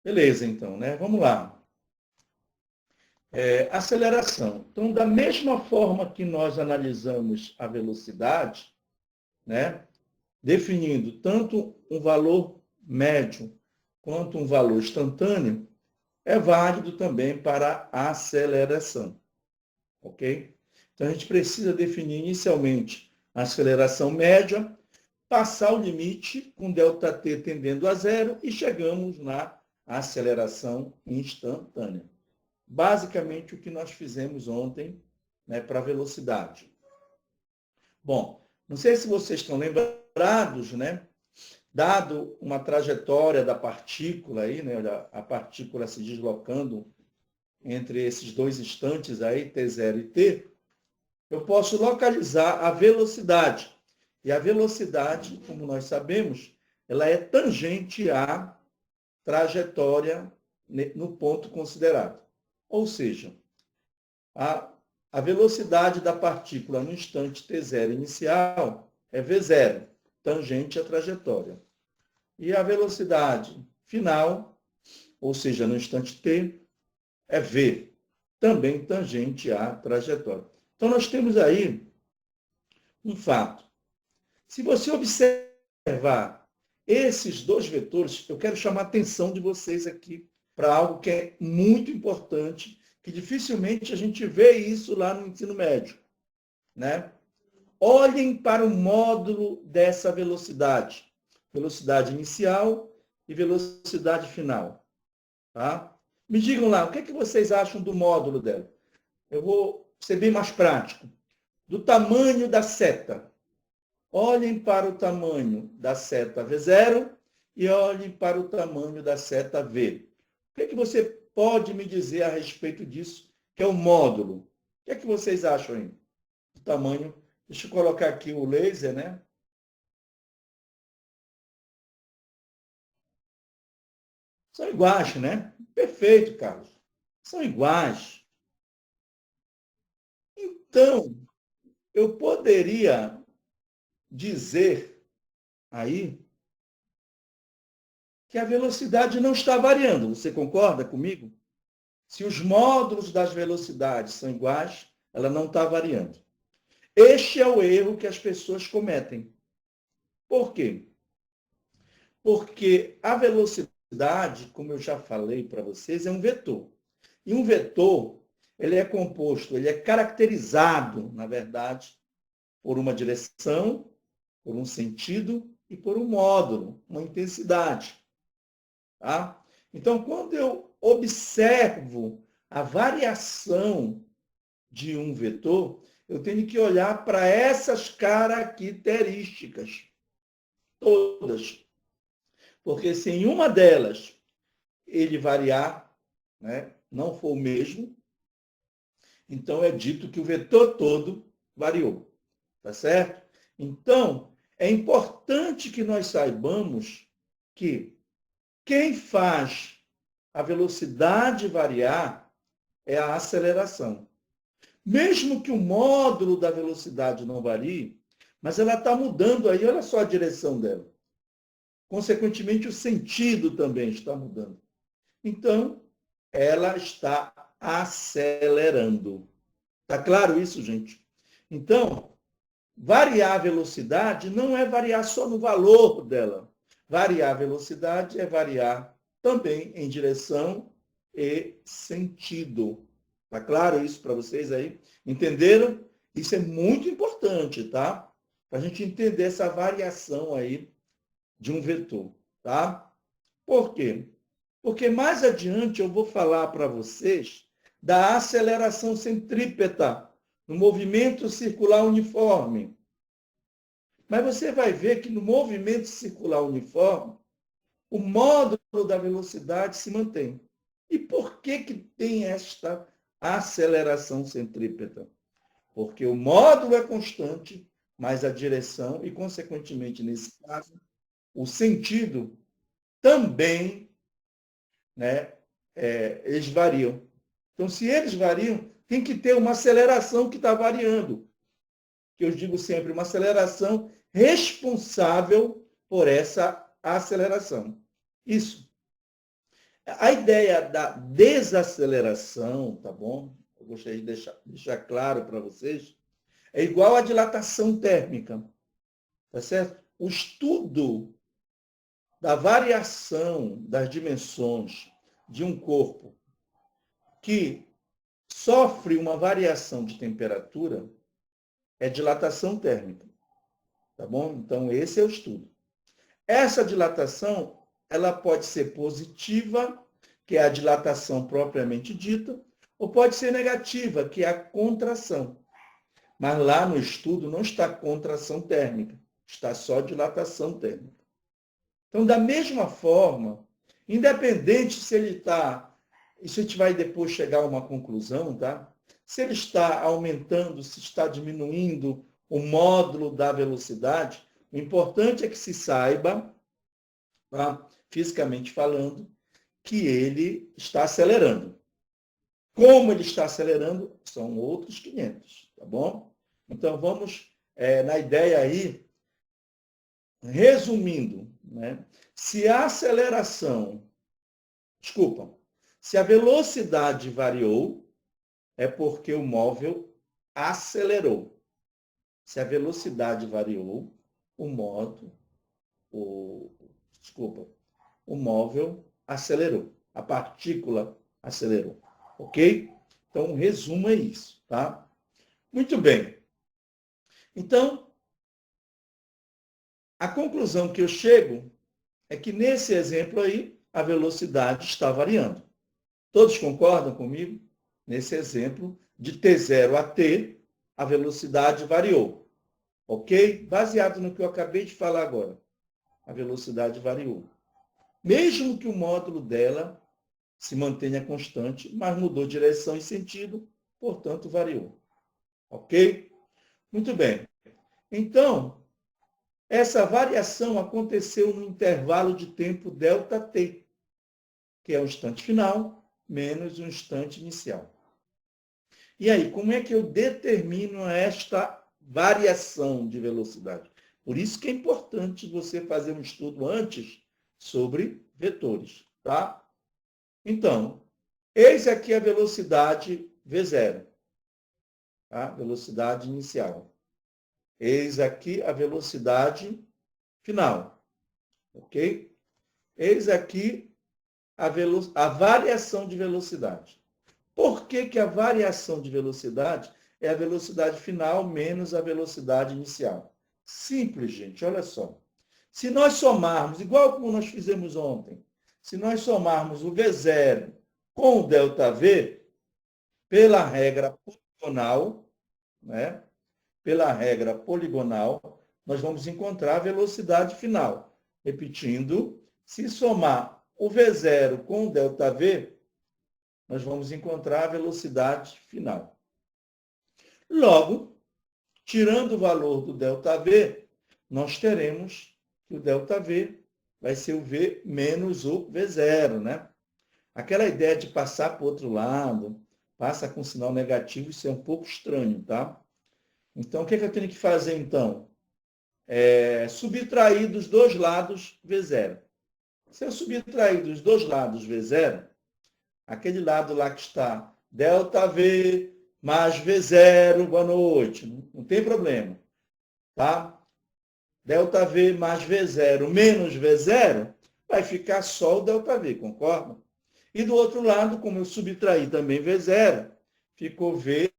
Beleza, então, né? Vamos lá. Aceleração. Então, da mesma forma que nós analisamos a velocidade, né? Definindo tanto um valor médio quanto um valor instantâneo, é válido também para a aceleração, ok? Então, a gente precisa definir inicialmente a aceleração média, passar o limite com ΔT tendendo a zero e chegamos na aceleração instantânea. Basicamente, o que nós fizemos ontem, né, para a velocidade. Bom, não sei se vocês estão lembrados, né? Dado uma trajetória da partícula aí, né, a partícula se deslocando entre esses dois instantes aí, t0 e t, eu posso localizar a velocidade. E a velocidade, como nós sabemos, ela é tangente à trajetória no ponto considerado. Ou seja, a velocidade da partícula no instante t0 inicial é v0, tangente à trajetória. E a velocidade final, ou seja, no instante t, é v, também tangente à trajetória. Então, nós temos aí um fato. Se você observar esses dois vetores, eu quero chamar a atenção de vocês aqui para algo que é muito importante, que dificilmente a gente vê isso lá no ensino médio, né? Olhem para o módulo dessa velocidade. Velocidade inicial e velocidade final. Tá? Me digam lá, o que, é que vocês acham do módulo dela? Eu vou ser bem mais prático. Do tamanho da seta. Olhem para o tamanho da seta V0 e olhem para o tamanho da seta V. O que, é que você pode me dizer a respeito disso, que é o módulo? O que é que vocês acham aí? O tamanho. Deixa eu colocar aqui o laser, né? São iguais, né? Perfeito, Carlos. São iguais. Então, eu poderia dizer aí que a velocidade não está variando. Você concorda comigo? Se os módulos das velocidades são iguais, ela não está variando. Este é o erro que as pessoas cometem. Por quê? Porque a velocidade, como eu já falei para vocês, é um vetor. E um vetor, ele é composto, ele é caracterizado, na verdade, por uma direção, por um sentido e por um módulo, uma intensidade. Tá? Então, quando eu observo a variação de um vetor, eu tenho que olhar para essas características todas. Porque se em uma delas ele variar, né, não for o mesmo, então é dito que o vetor todo variou. Tá certo? Então, é importante que nós saibamos que quem faz a velocidade variar é a aceleração. Mesmo que o módulo da velocidade não varie, mas ela está mudando aí, olha só a direção dela. Consequentemente, o sentido também está mudando. Então, ela está acelerando. Está claro isso, gente? Então, variar a velocidade não é variar só no valor dela. Variar a velocidade é variar também em direção e sentido. Tá claro isso para vocês aí? Entenderam? Isso é muito importante, tá? Para a gente entender essa variação aí de um vetor, tá? Por quê? Porque mais adiante eu vou falar para vocês da aceleração centrípeta no movimento circular uniforme. Mas você vai ver que no movimento circular uniforme, o módulo da velocidade se mantém. E por que tem esta aceleração centrípeta? Porque o módulo é constante, mas a direção e, consequentemente, nesse caso, o sentido também, né, eles variam. Então, se eles variam, tem que ter uma aceleração que está variando. Que eu digo sempre, uma aceleração responsável por essa aceleração. Isso. A ideia da desaceleração, tá bom? Eu gostaria de deixar claro para vocês, é igual à dilatação térmica, tá certo? O estudo da variação das dimensões de um corpo que sofre uma variação de temperatura é dilatação térmica, tá bom? Então, esse é o estudo. Essa dilatação, ela pode ser positiva, que é a dilatação propriamente dita, ou pode ser negativa, que é a contração. Mas lá no estudo não está contração térmica, está só dilatação térmica. Então, da mesma forma, independente se ele está, isso a gente vai depois chegar a uma conclusão, tá? Se ele está aumentando, se está diminuindo o módulo da velocidade, o importante é que se saiba, tá? Fisicamente falando, que ele está acelerando. Como ele está acelerando, são outros 500, tá bom? Então, vamos na ideia aí, resumindo, né? Se a velocidade variou, é porque o móvel acelerou. Se a velocidade variou, o móvel acelerou. A partícula acelerou. Ok? Então, o resumo é isso, tá? Muito bem. Então, a conclusão que eu chego é que nesse exemplo aí, a velocidade está variando. Todos concordam comigo? Nesse exemplo, de T0 a T, a velocidade variou. Ok? Baseado no que eu acabei de falar agora. A velocidade variou. Mesmo que o módulo dela se mantenha constante, mas mudou direção e sentido, portanto, variou. Ok? Muito bem. Então, essa variação aconteceu no intervalo de tempo ΔT, que é o instante final menos o instante inicial. E aí, como é que eu determino esta variação de velocidade? Por isso que é importante você fazer um estudo antes sobre vetores, tá? Então, eis aqui a velocidade V0, tá? Velocidade inicial. Eis aqui a velocidade final, ok? Eis aqui a variação de velocidade. Por que a variação de velocidade é a velocidade final menos a velocidade inicial? Simples, gente, olha só. Se nós somarmos, igual como nós fizemos ontem, se nós somarmos o V0 com o ΔV, pela regra poligonal, né? Pela regra poligonal, nós vamos encontrar a velocidade final. Repetindo, se somar o V0 com o ΔV, nós vamos encontrar a velocidade final. Logo, tirando o valor do ΔV, nós teremos que o ΔV vai ser o V menos o V0, né? Aquela ideia de passar para o outro lado, passa com sinal negativo, isso é um pouco estranho, tá? Então, o que eu tenho que fazer, então? Subtrair dos dois lados V0. Se eu subtrair dos dois lados V0, aquele lado lá que está ΔV mais V0, boa noite, não tem problema, tá? ΔV mais V0 menos V0, vai ficar só o ΔV, concorda? E do outro lado, como eu subtraí também V0, ficou V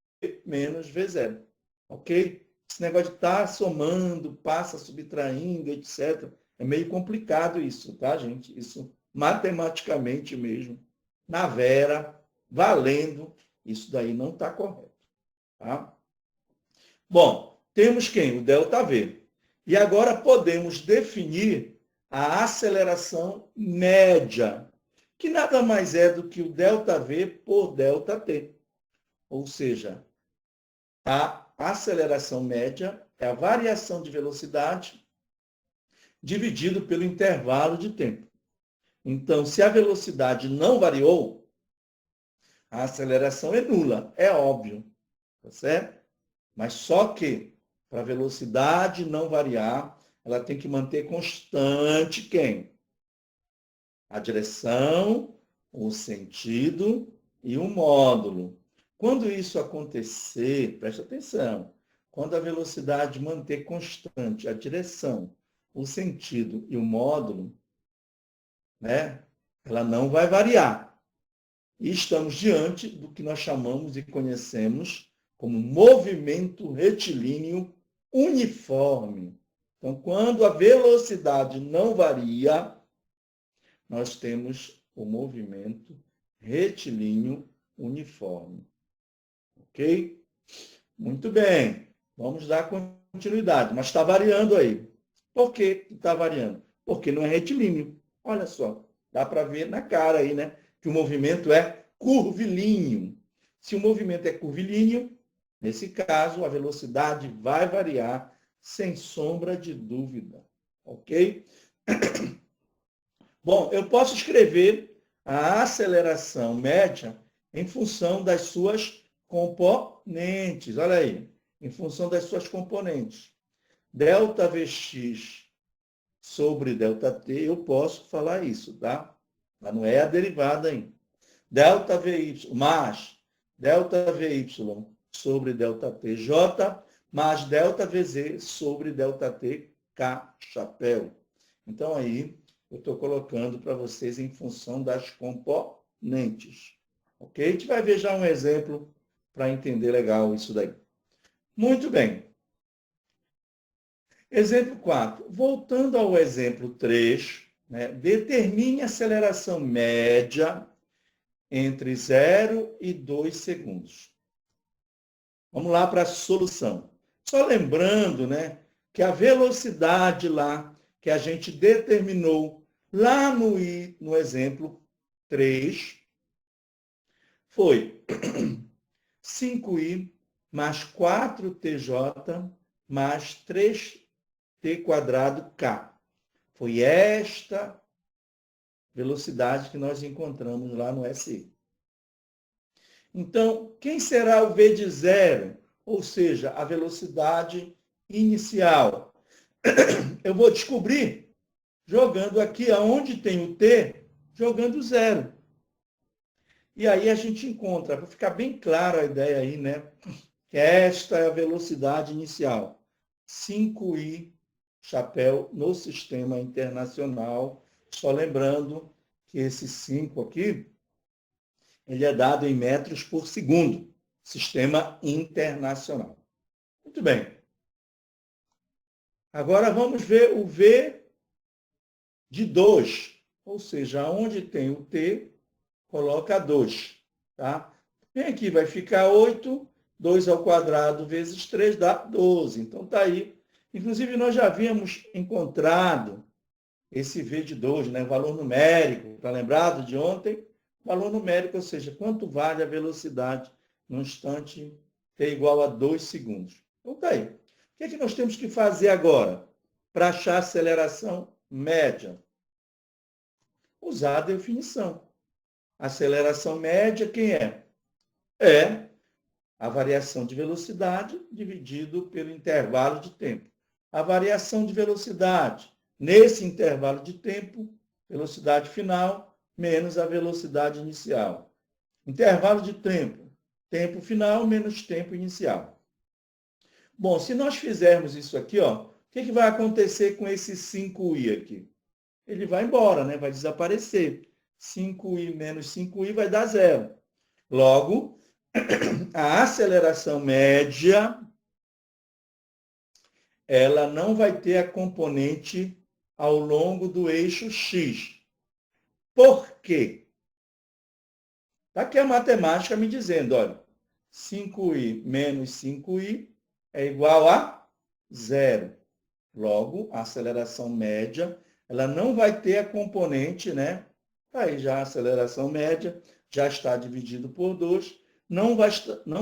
menos V0, ok? Esse negócio de estar somando, passa subtraindo, etc., é meio complicado isso, tá, gente? Isso matematicamente mesmo, na vera, valendo, isso daí não está correto. Tá? Bom, temos quem? O ΔV. E agora podemos definir a aceleração média, que nada mais é do que o ΔV por ΔT. Ou seja, a aceleração média é a variação de velocidade dividido pelo intervalo de tempo. Então, se a velocidade não variou, a aceleração é nula, é óbvio, tá certo? Mas só que, para a velocidade não variar, ela tem que manter constante quem? A direção o sentido e o módulo. Quando isso acontecer, preste atenção, quando a velocidade manter constante a direção, o sentido e o módulo, né, ela não vai variar. E estamos diante do que nós chamamos e conhecemos como movimento retilíneo uniforme. Então, quando a velocidade não varia, nós temos o movimento retilíneo uniforme. Ok? Muito bem. Vamos dar continuidade. Mas está variando aí. Por que está variando? Porque não é retilíneo. Olha só. Dá para ver na cara aí, né? Que o movimento é curvilíneo. Se o movimento é curvilíneo, nesse caso, a velocidade vai variar sem sombra de dúvida. Ok? Bom, eu posso escrever a aceleração média em função das suas componentes. Olha aí, em função das suas componentes. Delta Vx sobre delta t, eu posso falar isso, tá? Mas não é a derivada ainda. Delta Vy mais delta Vy sobre delta tj mais delta Vz sobre delta t k chapéu. Então, aí, eu estou colocando para vocês em função das componentes. Ok? A gente vai ver já um exemplo para entender legal isso daí. Muito bem. Exemplo 4. Voltando ao exemplo 3, né, determine a aceleração média entre 0 e 2 segundos. Vamos lá para a solução. Só lembrando, né, que a velocidade lá que a gente determinou lá no exemplo 3 foi 5i mais 4tj mais 3t quadrado k. Foi esta velocidade que nós encontramos lá no SI. Então, quem será o v de zero? Ou seja, a velocidade inicial. Eu vou descobrir jogando aqui aonde tem o t, jogando zero. E aí a gente encontra, para ficar bem clara a ideia aí, né? Que esta é a velocidade inicial. 5i chapéu no sistema internacional. Só lembrando que esse 5 aqui, ele é dado em metros por segundo. Sistema internacional. Muito bem. Agora vamos ver o V de 2. Ou seja, onde tem o T, coloca 2. Tá? Vem aqui, vai ficar 8. 2 ao quadrado vezes 3 dá 12. Então está aí. Inclusive, nós já havíamos encontrado esse V de 2, né? Valor numérico. Está lembrado de ontem? Valor numérico, ou seja, quanto vale a velocidade no instante t igual a 2 segundos. Então está aí. O que é que nós temos que fazer agora para achar a aceleração média? Usar a definição. Aceleração média, quem é? É a variação de velocidade dividido pelo intervalo de tempo. A variação de velocidade nesse intervalo de tempo, velocidade final, menos a velocidade inicial. Intervalo de tempo, tempo final menos tempo inicial. Bom, se nós fizermos isso aqui, ó, o que vai acontecer com esse 5i aqui? Ele vai embora, né? Vai desaparecer. 5i menos 5i vai dar zero. Logo, a aceleração média, ela não vai ter a componente ao longo do eixo x. Por quê? Está aqui a matemática me dizendo, olha, 5i menos 5i é igual a zero. Logo, a aceleração média, ela não vai ter a componente, né? Aí já a aceleração média já está dividido por 2, não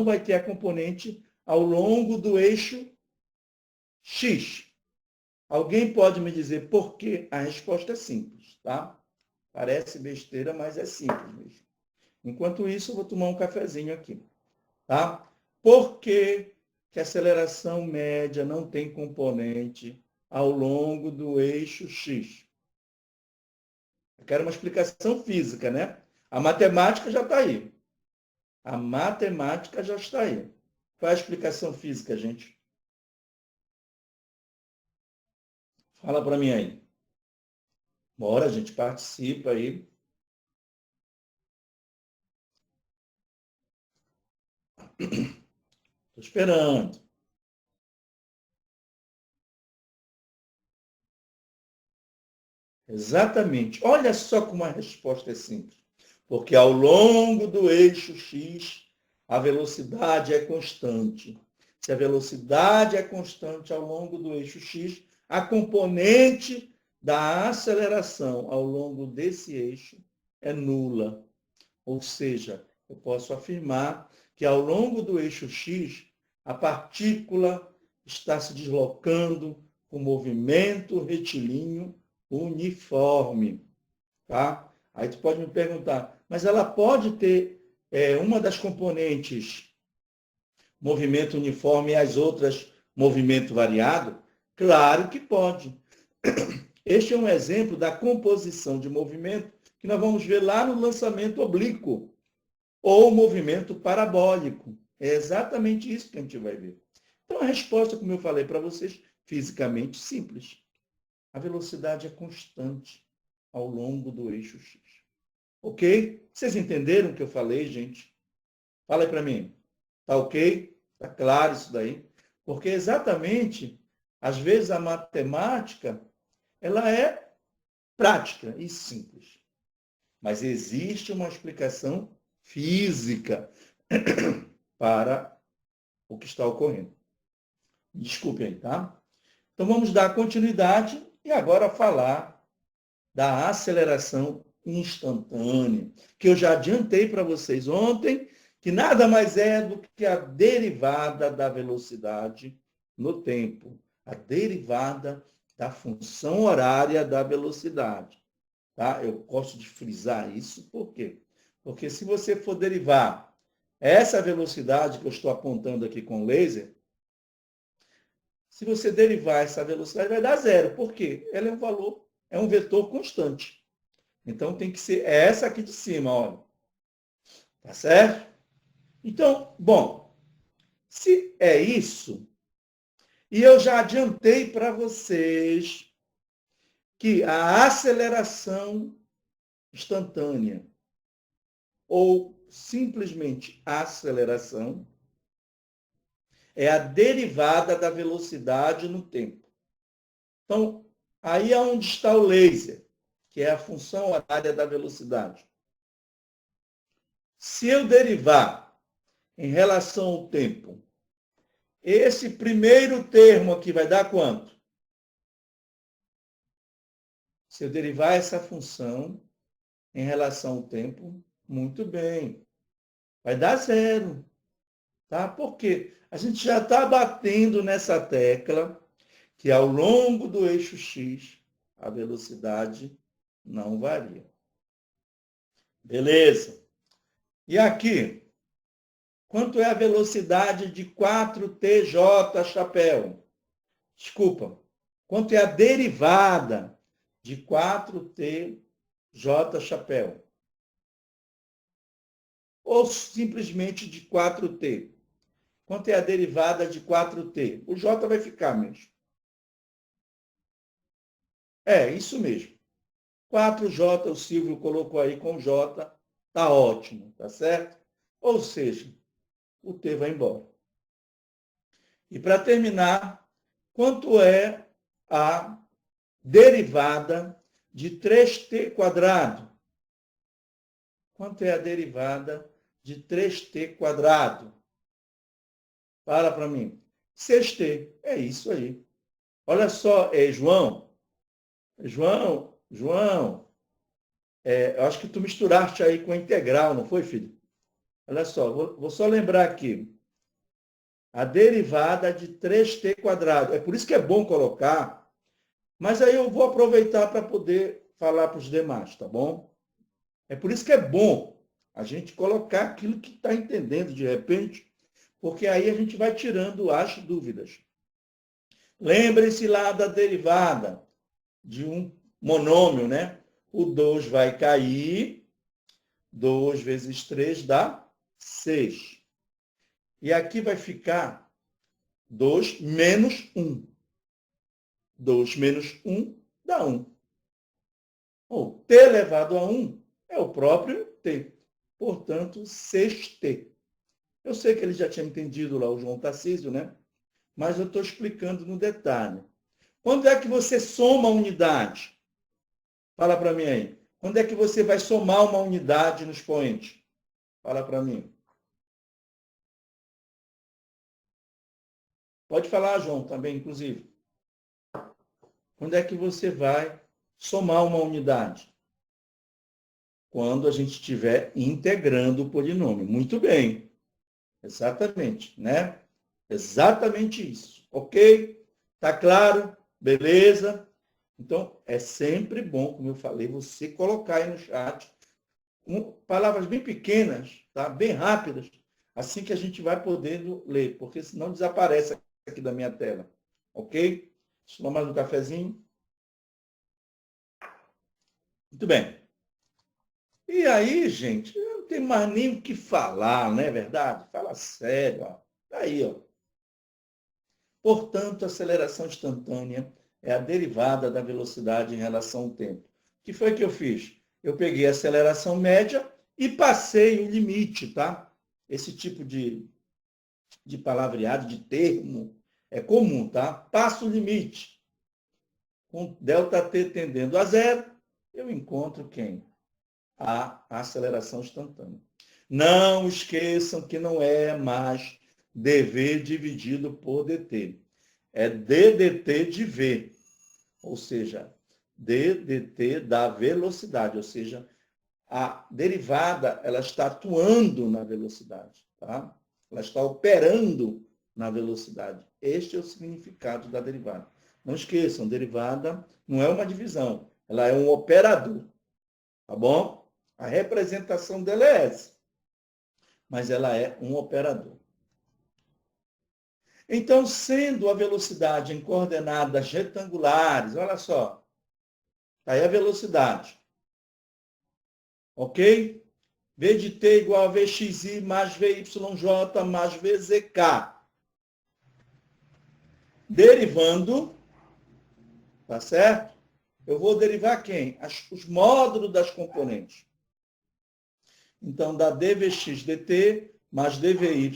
vai ter a componente ao longo do eixo x. Alguém pode me dizer por quê? A resposta é simples, tá? Parece besteira, mas é simples mesmo. Enquanto isso, eu vou tomar um cafezinho aqui, tá? Por que a aceleração média não tem componente ao longo do eixo x? Eu quero uma explicação física, né? A matemática já está aí. A matemática já está aí. Qual é a explicação física, gente? Fala para mim aí. Bora, gente, participa aí. Estou esperando. Exatamente. Olha só como a resposta é simples. Porque ao longo do eixo X, a velocidade é constante. Se a velocidade é constante ao longo do eixo X, a componente da aceleração ao longo desse eixo é nula. Ou seja, eu posso afirmar que ao longo do eixo X, a partícula está se deslocando com movimento retilíneo uniforme. Tá? Aí tu pode me perguntar, mas ela pode ter uma das componentes movimento uniforme e as outras movimento variado? Claro que pode. Este é um exemplo da composição de movimento que nós vamos ver lá no lançamento oblíquo ou movimento parabólico. É exatamente isso que a gente vai ver. Então, a resposta, como eu falei para vocês, fisicamente simples. A velocidade é constante ao longo do eixo X. Ok? Vocês entenderam o que eu falei, gente? Fala aí para mim. Tá ok? Tá claro isso daí? Porque exatamente, às vezes a matemática, ela é prática e simples. Mas existe uma explicação física para o que está ocorrendo. Desculpe aí, tá? Então vamos dar continuidade e agora falar da aceleração instantânea, que eu já adiantei para vocês ontem, que nada mais é do que a derivada da velocidade no tempo, a derivada da função horária da velocidade. Tá? Eu gosto de frisar isso, por quê? Porque se você for derivar essa velocidade que eu estou apontando aqui com o laser, se você derivar essa velocidade, vai dar zero. Por quê? Ela é um valor, é um vetor constante. Então tem que ser essa aqui de cima, olha. Tá certo? Então, bom, se é isso, e eu já adiantei para vocês que a aceleração instantânea, ou simplesmente aceleração, é a derivada da velocidade no tempo. Então, aí é onde está o laser, que é a função horária da velocidade. Se eu derivar em relação ao tempo, esse primeiro termo aqui vai dar quanto? Se eu derivar essa função em relação ao tempo, muito bem. Vai dar zero. Tá? Por quê? A gente já está batendo nessa tecla que ao longo do eixo X, a velocidade não varia. Beleza? E aqui, quanto é a velocidade de 4TJ chapéu? Desculpa. Quanto é a derivada de 4TJ chapéu? Ou simplesmente de 4T? Quanto é a derivada de 4T? O J vai ficar mesmo. É, isso mesmo. 4J, o Silvio colocou aí com J, tá ótimo, tá certo? Ou seja, o T vai embora. E para terminar, quanto é a derivada de 3T quadrado? Quanto é a derivada de 3T quadrado? Fala para mim. 6T. É isso aí. Olha só, João, eu acho que tu misturaste aí com a integral, não foi, filho? Olha só, vou só lembrar aqui. A derivada de 3T quadrado. É por isso que é bom colocar, mas aí eu vou aproveitar para poder falar para os demais, tá bom? É por isso que é bom a gente colocar aquilo que está entendendo de repente, porque aí a gente vai tirando as dúvidas. Lembre-se lá da derivada de um monômio, né? O 2 vai cair, 2 vezes 3 dá 6. E aqui vai ficar 2 menos 1. 2 menos 1 dá 1. Ou t elevado a 1 é o próprio t. Portanto, 6t. Eu sei que ele já tinha entendido lá, o João Tarcísio, né? Mas eu estou explicando no detalhe. Quando é que você soma a unidade? Fala para mim aí. Quando é que você vai somar uma unidade no expoente? Fala para mim. Pode falar, João, também, inclusive. Quando é que você vai somar uma unidade? Quando a gente estiver integrando o polinômio. Muito bem. Exatamente, né? Exatamente isso. Ok? Tá claro? Beleza? Então, é sempre bom, como eu falei, você colocar aí no chat palavras bem pequenas, tá? Bem rápidas, assim que a gente vai podendo ler, porque senão desaparece aqui da minha tela. Ok? Deixa eu tomar mais um cafezinho. Muito bem. E aí, gente, eu não tenho mais nem o que falar, não é verdade? Fala sério, ó. Tá aí, ó. Portanto, a aceleração instantânea é a derivada da velocidade em relação ao tempo. O que foi que eu fiz? Eu peguei a aceleração média e passei o limite, tá? Esse tipo de palavreado, de termo, é comum, tá? Passo o limite. Com ΔT tendendo a zero, eu encontro quem? A aceleração instantânea. Não esqueçam que não é mais dv dividido por dt. É ddt de v, ou seja, ddt da velocidade, ou seja, a derivada ela está atuando na velocidade, tá? Ela está operando na velocidade. Este é o significado da derivada. Não esqueçam, derivada não é uma divisão, ela é um operador, tá bom? A representação dela é essa, mas ela é um operador. Então, sendo a velocidade em coordenadas retangulares, olha só, aí a velocidade, ok? V de t igual a Vxi mais Vyj mais Vzk. Derivando, tá certo? Eu vou derivar quem? Os módulos das componentes. Então, dá dvx dt mais dvy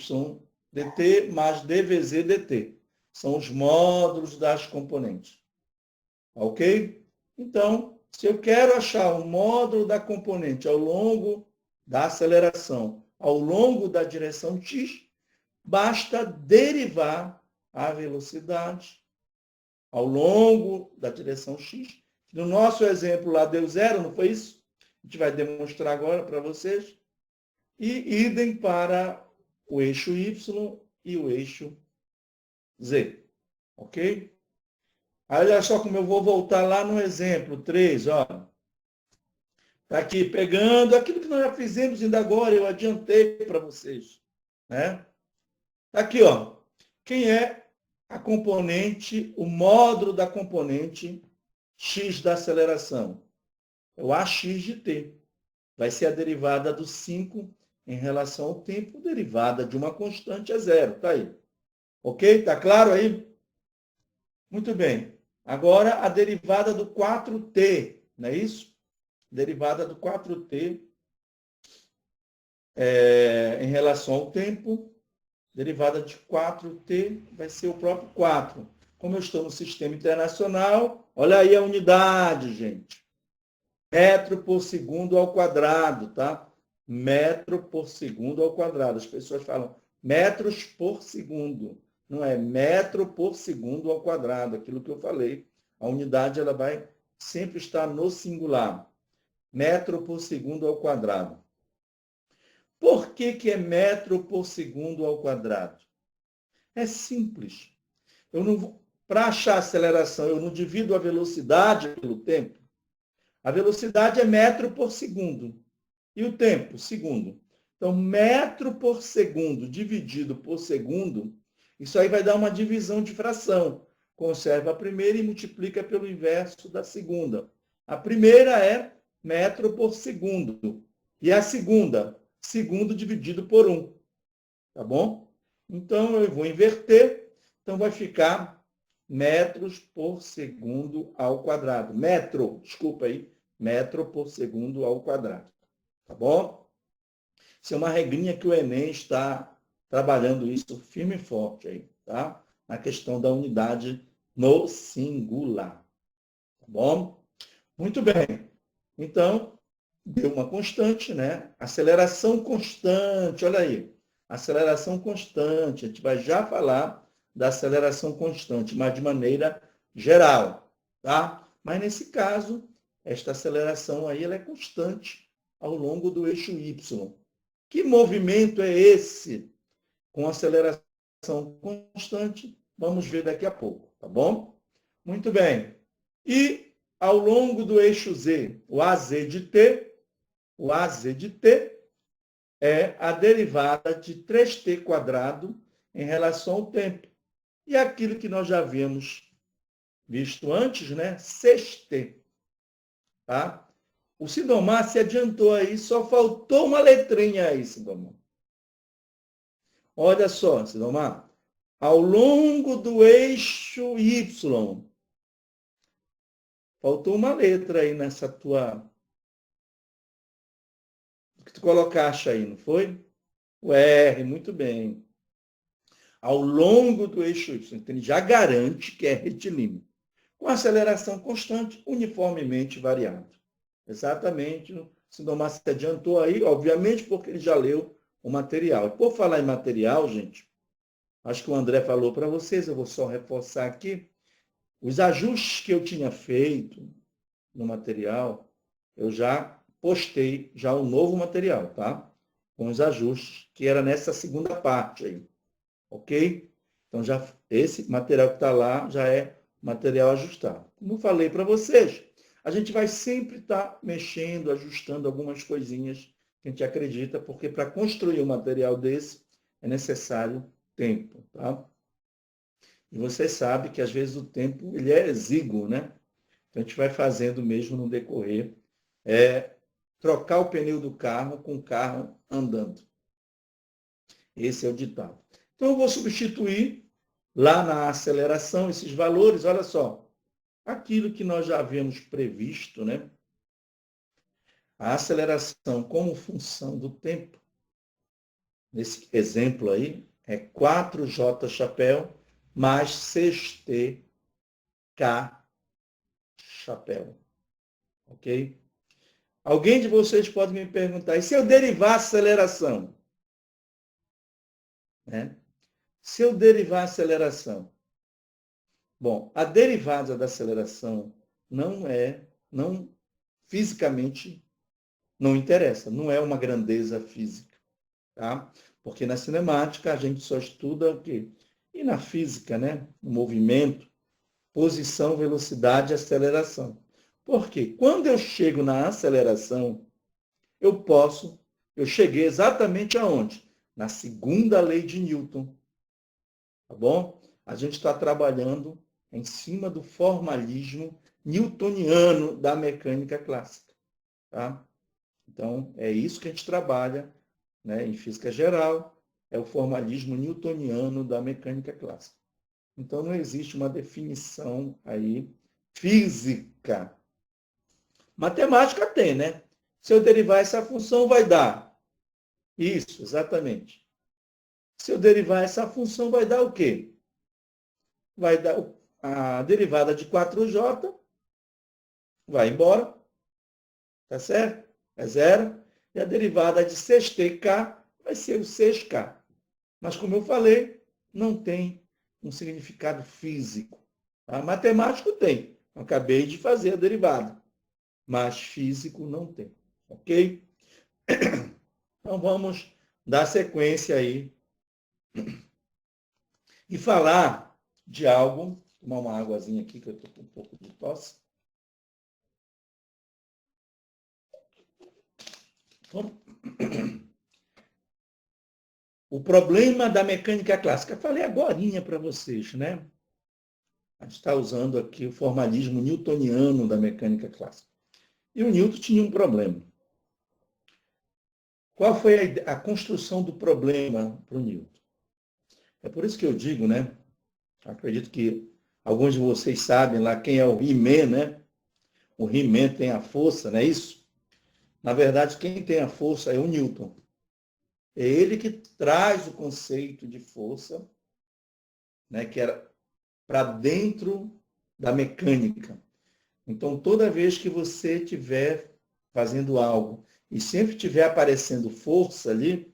dt mais dvz dt. São os módulos das componentes. Ok? Então, se eu quero achar o módulo da componente ao longo da aceleração, ao longo da direção x, basta derivar a velocidade ao longo da direção x. No nosso exemplo lá deu zero, não foi isso? A gente vai demonstrar agora para vocês. E idem para o eixo y e o eixo z. Ok? Aí, olha só como eu vou voltar lá no exemplo 3, ó. Está aqui, pegando aquilo que nós já fizemos ainda agora, eu adiantei para vocês. Né? Tá aqui, ó. Quem é a componente, o módulo da componente x da aceleração? É o ax de t. Vai ser a derivada do 5 em relação ao tempo, derivada de uma constante é zero. Tá aí. Ok? Tá claro aí? Muito bem. Agora, a derivada do 4t, não é isso? Derivada do 4t em relação ao tempo, derivada de 4t vai ser o próprio 4. Como eu estou no sistema internacional, olha aí a unidade, gente. Metro por segundo ao quadrado, tá? Metro por segundo ao quadrado. As pessoas falam metros por segundo. Não é metro por segundo ao quadrado, aquilo que eu falei. A unidade ela vai sempre estar no singular. Metro por segundo ao quadrado. Por que é metro por segundo ao quadrado? É simples. Para achar a aceleração, eu não divido a velocidade pelo tempo. A velocidade é metro por segundo. E o tempo? Segundo. Então, metro por segundo dividido por segundo, isso aí vai dar uma divisão de fração. Conserva a primeira e multiplica pelo inverso da segunda. A primeira é metro por segundo. E a segunda? Segundo dividido por 1. Tá bom? Então, eu vou inverter. Então, vai ficar metros por segundo ao quadrado. Metro, desculpa aí. Metro por segundo ao quadrado. Tá bom? Isso é uma regrinha que o Enem está trabalhando isso firme e forte aí, tá? Na questão da unidade no singular. Tá bom? Muito bem. Então, deu uma constante, né? Aceleração constante, olha aí. Aceleração constante. A gente vai já falar da aceleração constante, mas de maneira geral, tá? Mas nesse caso, esta aceleração aí ela é constante ao longo do eixo Y. Que movimento é esse com aceleração constante? Vamos ver daqui a pouco, tá bom? Muito bem. E ao longo do eixo Z, o AZ de T, o AZ de T é a derivada de 3t quadrado em relação ao tempo. E aquilo que nós já havíamos visto antes, né? 6t. Tá? O Sidomar se adiantou aí, só faltou uma letrinha aí, Sidomar. Olha só, Sidomar. Ao longo do eixo Y, faltou uma letra aí nessa tua... que tu colocaste aí, não foi? O R, muito bem. Ao longo do eixo Y. Então, ele já garante que é retilíneo. Com aceleração constante, uniformemente variado. Exatamente. O Sidomar se adiantou aí, obviamente, porque ele já leu o material. Por falar em material, gente, acho que o André falou para vocês, eu vou só reforçar aqui. Os ajustes que eu tinha feito no material, eu já postei já um novo material, tá? Com os ajustes, que era nessa segunda parte aí. Ok? Então, já, esse material que está lá já é material ajustado. Como eu falei para vocês, a gente vai sempre estar mexendo, ajustando algumas coisinhas que a gente acredita, porque para construir um material desse é necessário tempo. Tá? E você sabe que, às vezes, o tempo ele é exíguo, né? Então, a gente vai fazendo mesmo no decorrer. Trocar o pneu do carro com o carro andando. Esse é o ditado. Então, eu vou substituir lá na aceleração esses valores, olha só, aquilo que nós já havíamos previsto, né? A aceleração como função do tempo, nesse exemplo aí, é 4J chapéu mais 6T K chapéu. Ok? Alguém de vocês pode me perguntar, e se eu derivar a aceleração? Né? Se eu derivar a aceleração? Bom, a derivada da aceleração não fisicamente não interessa, não é uma grandeza física, tá? Porque na cinemática a gente só estuda o quê? E na física, né? O movimento, posição, velocidade e aceleração. Por quê? Quando eu chego na aceleração, eu cheguei exatamente aonde? Na segunda lei de Newton, tá bom? A gente está trabalhando em cima do formalismo newtoniano da mecânica clássica, tá? Então, é isso que a gente trabalha, né, em física geral, é o formalismo newtoniano da mecânica clássica. Então, não existe uma definição aí física. Matemática tem, né? Se eu derivar essa função, vai dar isso, exatamente. Se eu derivar essa função, vai dar o quê? Vai dar a derivada de 4J, vai embora, tá certo? É zero. E a derivada de 6tk vai ser o 6k. Mas, como eu falei, não tem um significado físico. Tá? Matemático tem. Eu acabei de fazer a derivada. Mas físico não tem. Ok? Então, vamos dar sequência aí e falar de algo. Vou tomar uma águazinha aqui, que eu estou com um pouco de tosse. O problema da mecânica clássica. Falei agorinha para vocês, né? A gente está usando aqui o formalismo newtoniano da mecânica clássica. E o Newton tinha um problema. Qual foi a construção do problema para o Newton? É por isso que eu digo, né? Acredito que alguns de vocês sabem lá quem é o He-Man, né? O He-Man tem a força, não é isso? Na verdade, quem tem a força é o Newton. É ele que traz o conceito de força, né, que era para dentro da mecânica. Então, toda vez que você estiver fazendo algo e sempre estiver aparecendo força ali,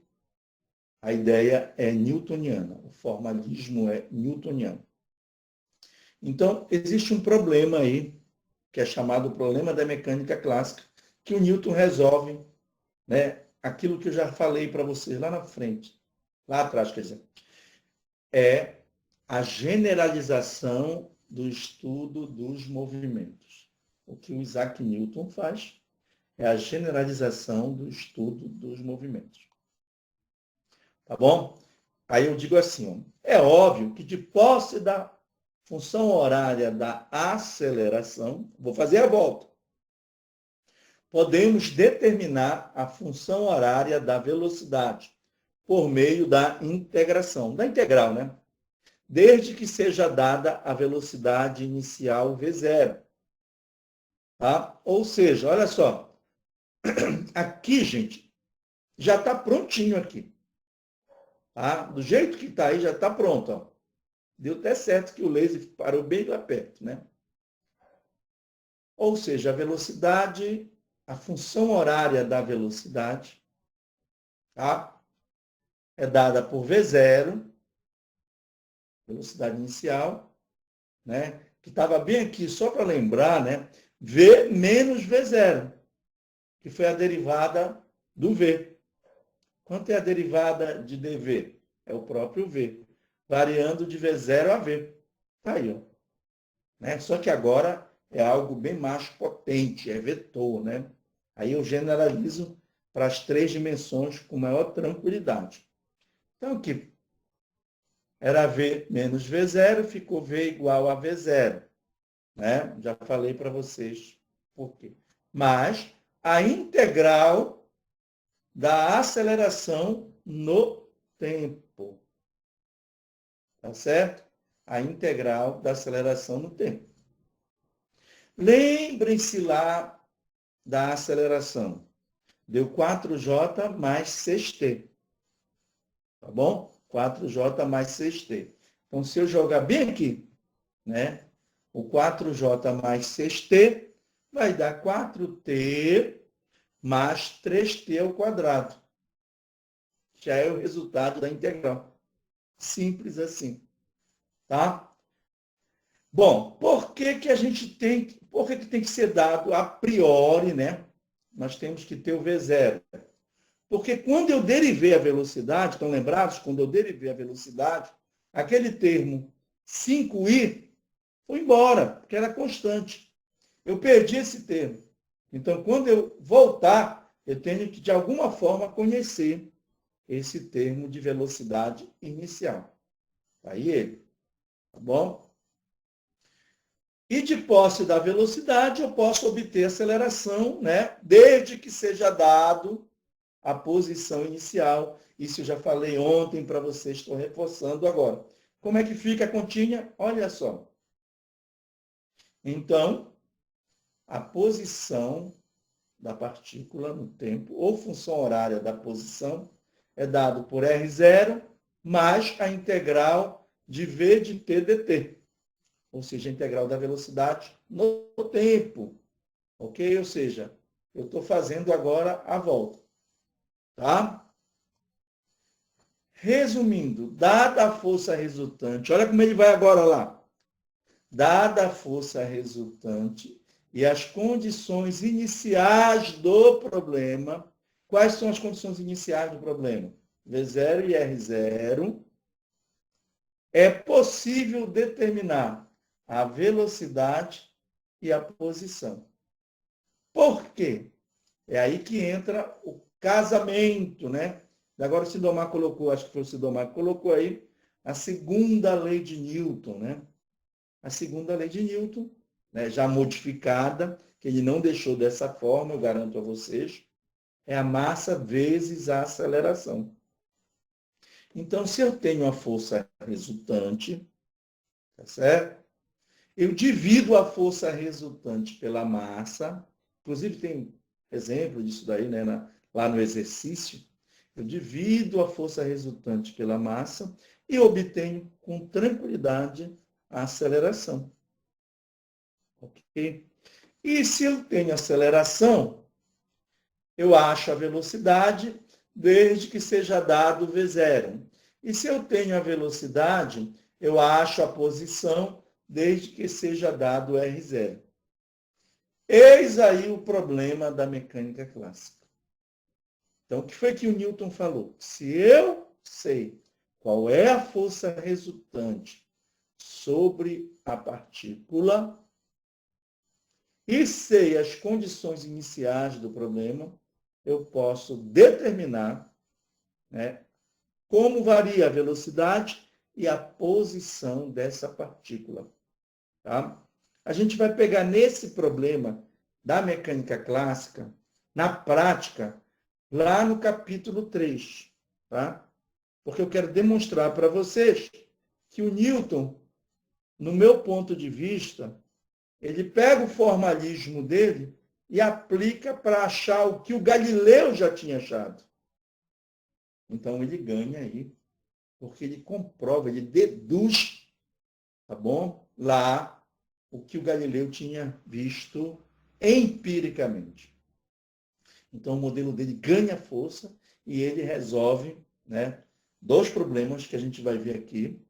a ideia é newtoniana, o formalismo é newtoniano. Então, existe um problema aí, que é chamado problema da mecânica clássica, que o Newton resolve, né, aquilo que eu já falei para vocês lá na frente, lá atrás, quer dizer, é a generalização do estudo dos movimentos. O que o Isaac Newton faz é a generalização do estudo dos movimentos. Tá bom? Aí eu digo assim, é óbvio que de posse da função horária da aceleração, vou fazer a volta, podemos determinar a função horária da velocidade por meio da integração, da integral, né? Desde que seja dada a velocidade inicial V0. Tá? Ou seja, olha só, aqui, gente, já está prontinho aqui. Tá? Do jeito que está aí, já está pronto. Ó. Deu até certo que o laser parou bem lá perto, né? Ou seja, a velocidade, a função horária da velocidade, tá? É dada por V0, velocidade inicial, né? Que estava bem aqui, só para lembrar, né? V menos V0, que foi a derivada do V. Quanto é a derivada de dV? É o próprio V, variando de V0 a V. Está aí, ó. Né? Só que agora é algo bem mais potente, é vetor, né? Aí eu generalizo para as 3 dimensões com maior tranquilidade. Então, aqui era V menos V0, ficou V igual a V0. Né? Já falei para vocês por quê. Mas a integral da aceleração no tempo. Tá certo? A integral da aceleração no tempo. Lembrem-se lá da aceleração. Deu 4J mais 6T. Tá bom? 4J mais 6T. Então, se eu jogar bem aqui, né? O 4J mais 6T vai dar 4T mais 3T ao quadrado. Já é o resultado da integral. Simples assim. Tá? Bom, por que a gente tem, por que tem que ser dado a priori, né? Nós temos que ter o V0. Porque quando eu derivei a velocidade, estão lembrados? Quando eu derivei a velocidade, aquele termo 5i foi embora, porque era constante. Eu perdi esse termo. Então, quando eu voltar, eu tenho que, de alguma forma, conhecer esse termo de velocidade inicial. Aí ele, tá bom? E de posse da velocidade, eu posso obter aceleração, né? Desde que seja dado a posição inicial. Isso eu já falei ontem para vocês, estou reforçando agora. Como é que fica a continha? Olha só. Então, a posição da partícula no tempo, ou função horária da posição, é dado por R0 mais a integral de V de t dt. Ou seja, a integral da velocidade no tempo. Ok? Ou seja, eu estou fazendo agora a volta. Tá? Resumindo, dada a força resultante, olha como ele vai agora lá. Dada a força resultante e as condições iniciais do problema, quais são as condições iniciais do problema? V0 e R0. É possível determinar a velocidade e a posição. Por quê? É aí que entra o casamento, né? Agora o Sidomar colocou, acho que foi o Sidomar que colocou aí, a segunda lei de Newton, né? A segunda lei de Newton, né, já modificada, que ele não deixou dessa forma, eu garanto a vocês, É a massa vezes a aceleração. Então, se eu tenho a força resultante, tá certo? Eu divido a força resultante pela massa. Inclusive, tem exemplo disso daí, né, lá no exercício. Eu divido a força resultante pela massa e obtenho com tranquilidade a aceleração. Ok? E se eu tenho aceleração, eu acho a velocidade desde que seja dado V0. E se eu tenho a velocidade, eu acho a posição desde que seja dado R0. Eis aí o problema da mecânica clássica. Então, o que foi que o Newton falou? Se eu sei qual é a força resultante sobre a partícula e sei as condições iniciais do problema, eu posso determinar, né, como varia a velocidade e a posição dessa partícula. Tá? A gente vai pegar nesse problema da mecânica clássica, na prática, lá no capítulo 3. Tá? Porque eu quero demonstrar para vocês que o Newton, no meu ponto de vista, ele pega o formalismo dele e aplica para achar o que o Galileu já tinha achado. Então ele ganha aí, porque ele comprova, ele deduz, tá bom? Lá o que o Galileu tinha visto empiricamente. Então o modelo dele ganha força e ele resolve, né, dois problemas que a gente vai ver aqui.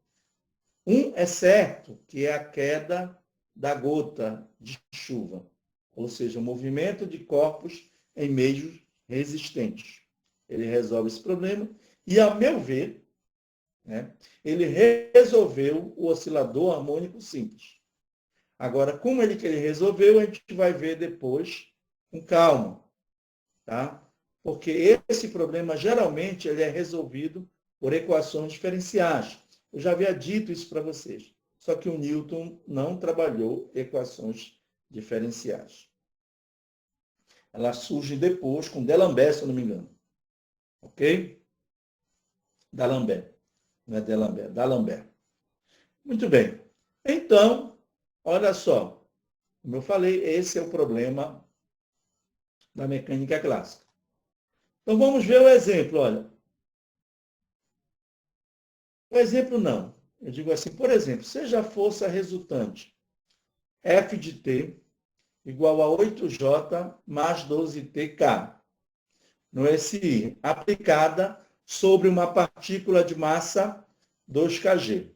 Um é certo, que é a queda da gota de chuva, ou seja, o movimento de corpos em meios resistentes. Ele resolve esse problema e, a meu ver, né, ele resolveu o oscilador harmônico simples. Agora, como que ele resolveu, a gente vai ver depois com calma, tá? Porque esse problema, geralmente, ele é resolvido por equações diferenciais. Eu já havia dito isso para vocês. Só que o Newton não trabalhou equações diferenciais. Ela surge depois com D'Alembert, se eu não me engano. Ok? D'Alembert. Não é D'Alembert, D'Alembert. Muito bem. Então, olha só. Como eu falei, esse é o problema da mecânica clássica. Então, vamos ver o exemplo. Olha, o exemplo não. Eu digo assim, por exemplo, seja a força resultante F de T igual a 8J mais 12TK no SI, aplicada sobre uma partícula de massa 2kg.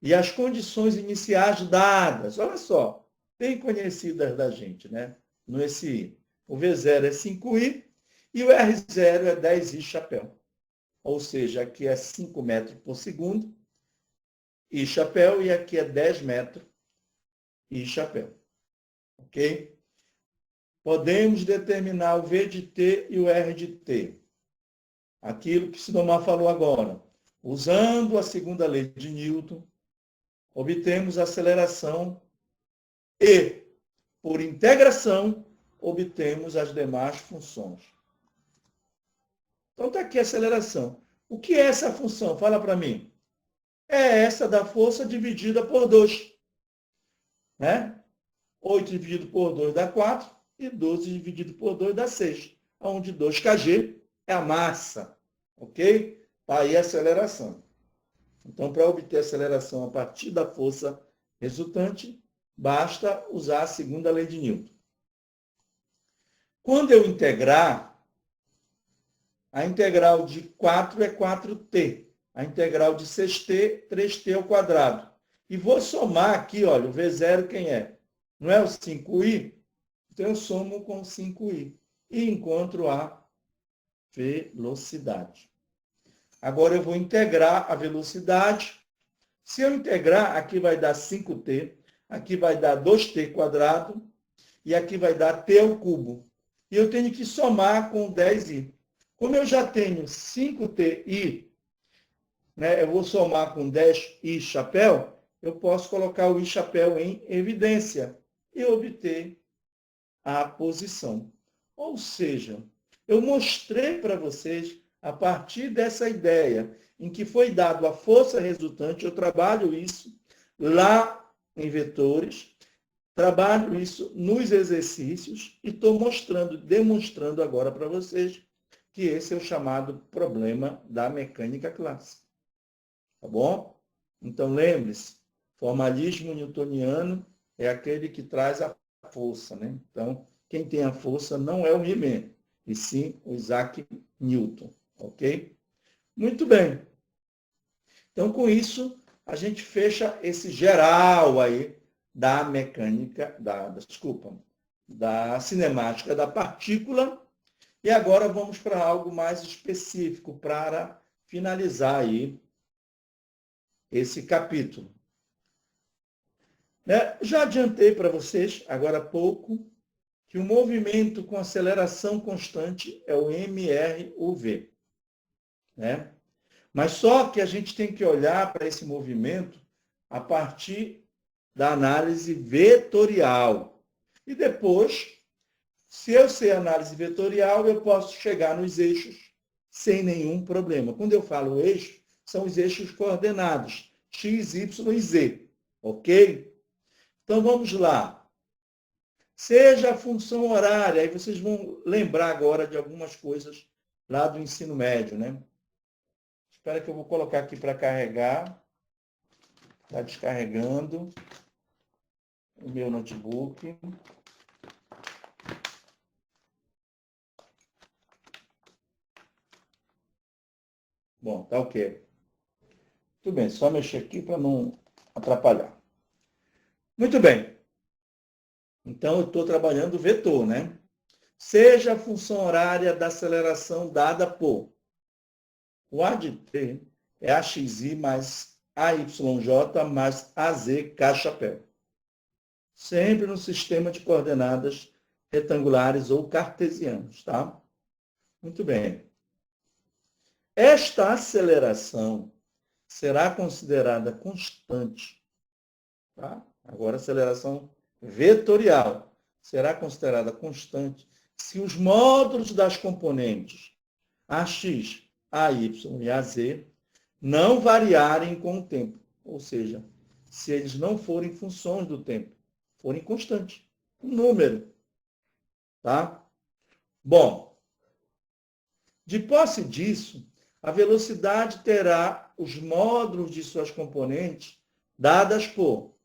E as condições iniciais dadas, olha só, bem conhecidas da gente, né? No SI. O V0 é 5I e o R0 é 10I chapéu. Ou seja, aqui é 5 metros por segundo I chapéu e aqui é 10 metros I chapéu. Ok? Podemos determinar o V de T e o R de T. Aquilo que Sinomar falou agora. Usando a segunda lei de Newton, obtemos a aceleração e, por integração, obtemos as demais funções. Então está aqui a aceleração. O que é essa função? Fala para mim. É essa da força dividida por 2. Né? 8 dividido por 2 dá 4 e 12 dividido por 2 dá 6, onde 2kg é a massa. Ok? Está aí a aceleração. Então, para obter a aceleração a partir da força resultante, basta usar a segunda lei de Newton. Quando eu integrar, a integral de 4 é 4t. A integral de 6t, 3t ao quadrado. E vou somar aqui, olha, o V0 quem é? Não é o 5i? Então, eu somo com 5i. E encontro a velocidade. Agora, eu vou integrar a velocidade. Se eu integrar, aqui vai dar 5t, aqui vai dar 2t quadrado, e aqui vai dar t ao cubo. E eu tenho que somar com 10i. Como eu já tenho 5ti, né, eu vou somar com 10i chapéu, eu posso colocar o i chapéu em evidência e obter a posição. Ou seja, Eu mostrei para vocês, a partir dessa ideia, em que foi dado a força resultante, eu trabalho isso lá em vetores, trabalho isso nos exercícios e estou demonstrando agora para vocês que esse é o chamado problema da mecânica clássica. Tá bom? Então, lembre-se, formalismo newtoniano é aquele que traz a força, né? Então, quem tem a força não é o Riemann, e sim o Isaac Newton, ok? Muito bem. Então, com isso, a gente fecha esse geral aí da mecânica, da cinemática da partícula. E agora vamos para algo mais específico para finalizar aí esse capítulo. Já adiantei para vocês, agora há pouco, que o movimento com aceleração constante é o MRUV. Né? Mas só que a gente tem que olhar para esse movimento a partir da análise vetorial. E depois, se eu sei análise vetorial, eu posso chegar nos eixos sem nenhum problema. Quando eu falo eixo, são os eixos coordenados, x, y e z. Ok? Então, vamos lá. Seja a função horária, aí vocês vão lembrar agora de algumas coisas lá do ensino médio, né? Espera que eu vou colocar aqui para carregar. Está descarregando o meu notebook. Bom, tá ok. Tudo bem, só mexer aqui para não atrapalhar. Muito bem. Então, eu estou trabalhando o vetor, né? Seja a função horária da aceleração dada por o A de t é AXI mais AYJ mais AZ K-chapéu. Sempre no sistema de coordenadas retangulares ou cartesianos, tá? Muito bem. Esta aceleração será considerada constante, tá? Agora, aceleração vetorial será considerada constante se os módulos das componentes AX, AY e AZ não variarem com o tempo. Ou seja, se eles não forem funções do tempo, forem constantes. Um número. Tá? Bom, de posse disso, a velocidade terá os módulos de suas componentes dadas por.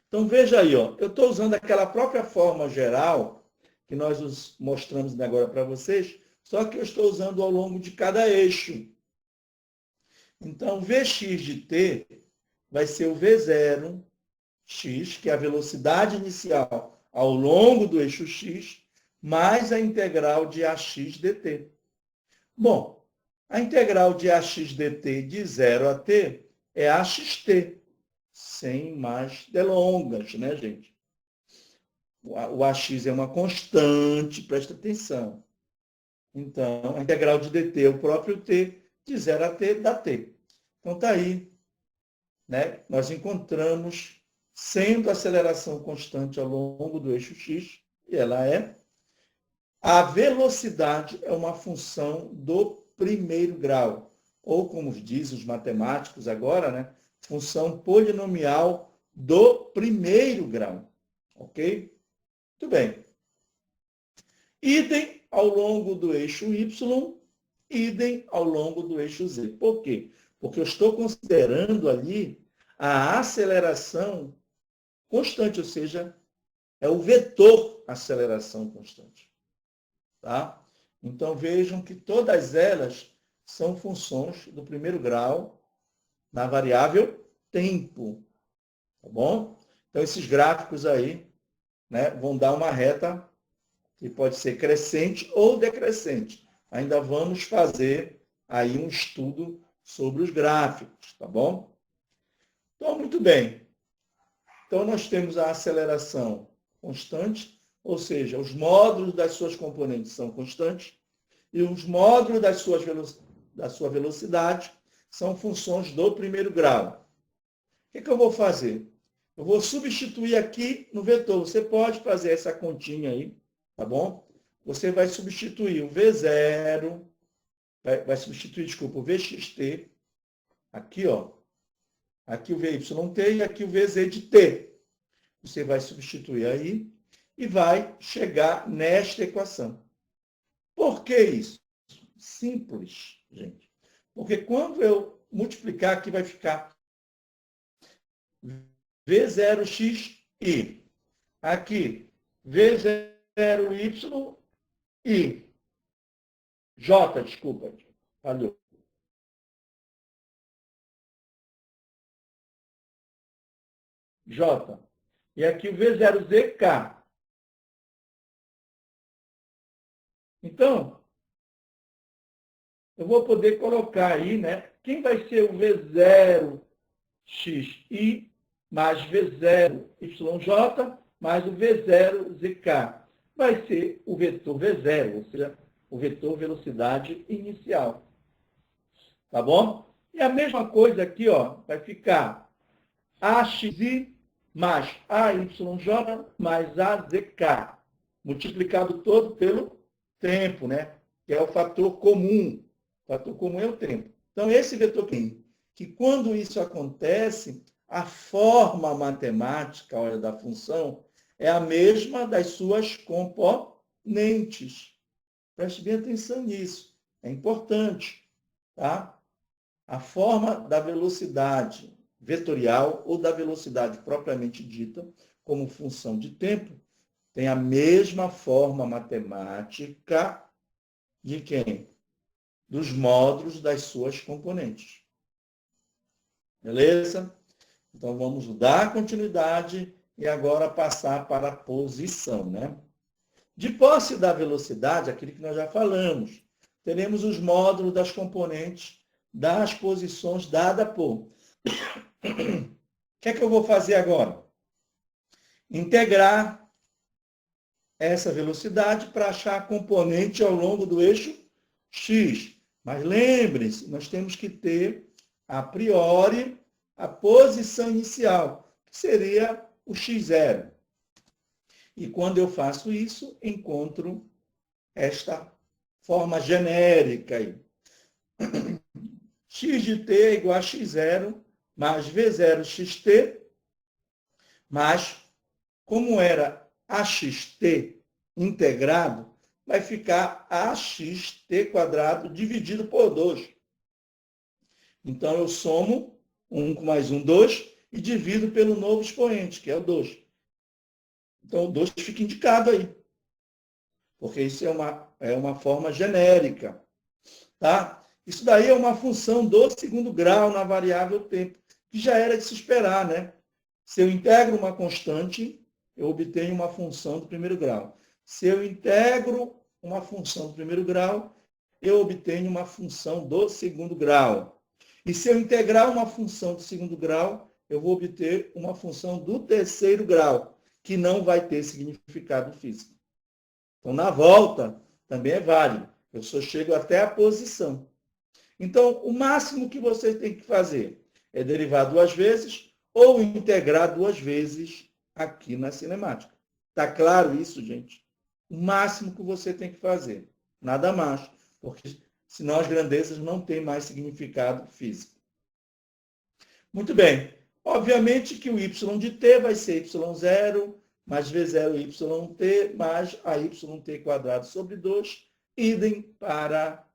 Então, veja aí, ó, eu estou usando aquela própria forma geral que nós mostramos agora para vocês, só que eu estou usando ao longo de cada eixo. Então, Vx de t vai ser o V0, x, que é a velocidade inicial ao longo do eixo x, mais a integral de ax dt. Bom, a integral de ax dt de 0 a t é axt, sem mais delongas, né, gente? O ax é uma constante, presta atenção. Então, a integral de dt é o próprio t, de 0 a t dá t. Então, está aí, né? Nós encontramos, sendo a aceleração constante ao longo do eixo x, e ela é, a velocidade é uma função do primeiro grau, ou como dizem os matemáticos agora, né? Função polinomial do primeiro grau. Ok? Muito bem. Idem ao longo do eixo y, idem ao longo do eixo z. Por quê? Porque eu estou considerando ali a aceleração constante, ou seja, é o vetor aceleração constante. Tá? Então, vejam que todas elas são funções do primeiro grau na variável tempo. Tá bom? Então, esses gráficos aí, né, vão dar uma reta que pode ser crescente ou decrescente. Ainda vamos fazer aí um estudo sobre os gráficos, tá bom? Então, muito bem. Então, nós temos a aceleração constante, ou seja, os módulos das suas componentes são constantes e os módulos da sua velocidade são funções do primeiro grau. O que eu vou fazer? Eu vou substituir aqui no vetor. Você pode fazer essa continha aí, tá bom? você vai substituir o V0, vai substituir, desculpa, o VXT, aqui, ó, aqui o VYT e aqui o VZ de T. Você vai substituir aí e vai chegar nesta equação. Por que isso? Simples, gente. Porque quando eu multiplicar aqui, vai ficar V0xi. Aqui, V0y e J, desculpa, falhou. J. E aqui o V0zk. Então, eu vou poder colocar aí, né? Quem vai ser o V0xi mais V0yj mais o V0zk? Vai ser o vetor V0, ou seja, o vetor velocidade inicial. Tá bom? E a mesma coisa aqui, ó, vai ficar AXI mais AYJ mais AZK, multiplicado todo pelo tempo, né? Que é o fator comum. O fator comum é o tempo. Então, esse vetor que quando isso acontece, a forma matemática, olha, da função é a mesma das suas componentes. Preste bem atenção nisso. É importante, tá? A forma da velocidade vetorial ou da velocidade propriamente dita, como função de tempo, tem a mesma forma matemática de quem? Dos módulos das suas componentes. Beleza? Então, vamos dar continuidade e agora passar para a posição, né? De posse da velocidade, aquilo que nós já falamos, teremos os módulos das componentes das posições dadas por. O que é que eu vou fazer agora? Integrar essa velocidade para achar a componente ao longo do eixo x. Mas lembrem-se, nós temos que ter, a priori, a posição inicial, que seria o x0. E quando eu faço isso, encontro esta forma genérica aí. X de t é igual a x0 mais V0xt, mas como era AXT integrado, vai ficar AXT² dividido por 2. Então, eu somo 1 mais 1, 2, e divido pelo novo expoente, que é o 2. Então, o 2 fica indicado aí, porque isso é uma forma genérica. Tá? Isso daí é uma função do segundo grau na variável tempo, que já era de se esperar, né? Se eu integro uma constante, eu obtenho uma função do primeiro grau. Se eu integro uma função do primeiro grau, eu obtenho uma função do segundo grau. E se eu integrar uma função do segundo grau, eu vou obter uma função do terceiro grau, que não vai ter significado físico. Então, na volta, também é válido. Eu só chego até a posição. Então, o máximo que você tem que fazer é derivar 2 vezes ou integrar 2 vezes aqui na cinemática. Está claro isso, gente? O máximo que você tem que fazer. Nada mais, porque senão as grandezas não têm mais significado físico. Muito bem. Obviamente que o y de t vai ser y0 mais v0yt mais AYT² sobre 2, idem para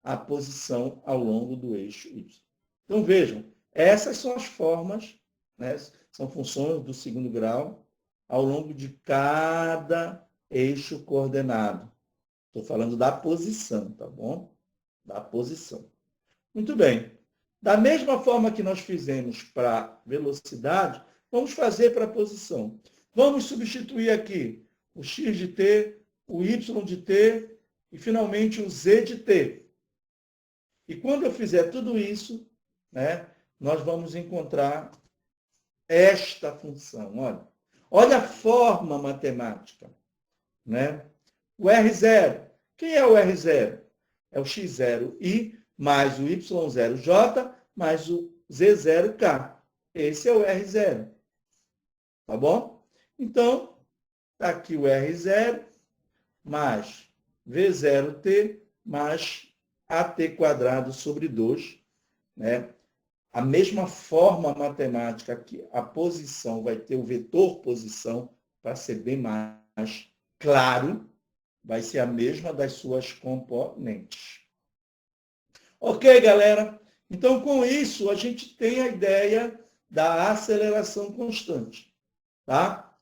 a posição ao longo do eixo y. Então, vejam, essas são as formas, né? São funções do segundo grau ao longo de cada eixo coordenado. Estou falando da posição, tá bom? Da posição. Muito bem. Da mesma forma que nós fizemos para velocidade, vamos fazer para a posição. Vamos substituir aqui o x de t, o y de t e, finalmente, o z de t. E quando eu fizer tudo isso, né, nós vamos encontrar esta função. Olha, olha a forma matemática. Né? O R0. Quem é o R0? É o x0i mais o y0j mais o z0k. Esse é o R0. Tá bom? Então, está aqui o R0 mais V0t mais AT² sobre 2, né? A mesma forma matemática que a posição vai ter o vetor posição, para ser bem mais claro, vai ser a mesma das suas componentes. Ok, galera? Então, com isso, a gente tem a ideia da aceleração constante. Tá?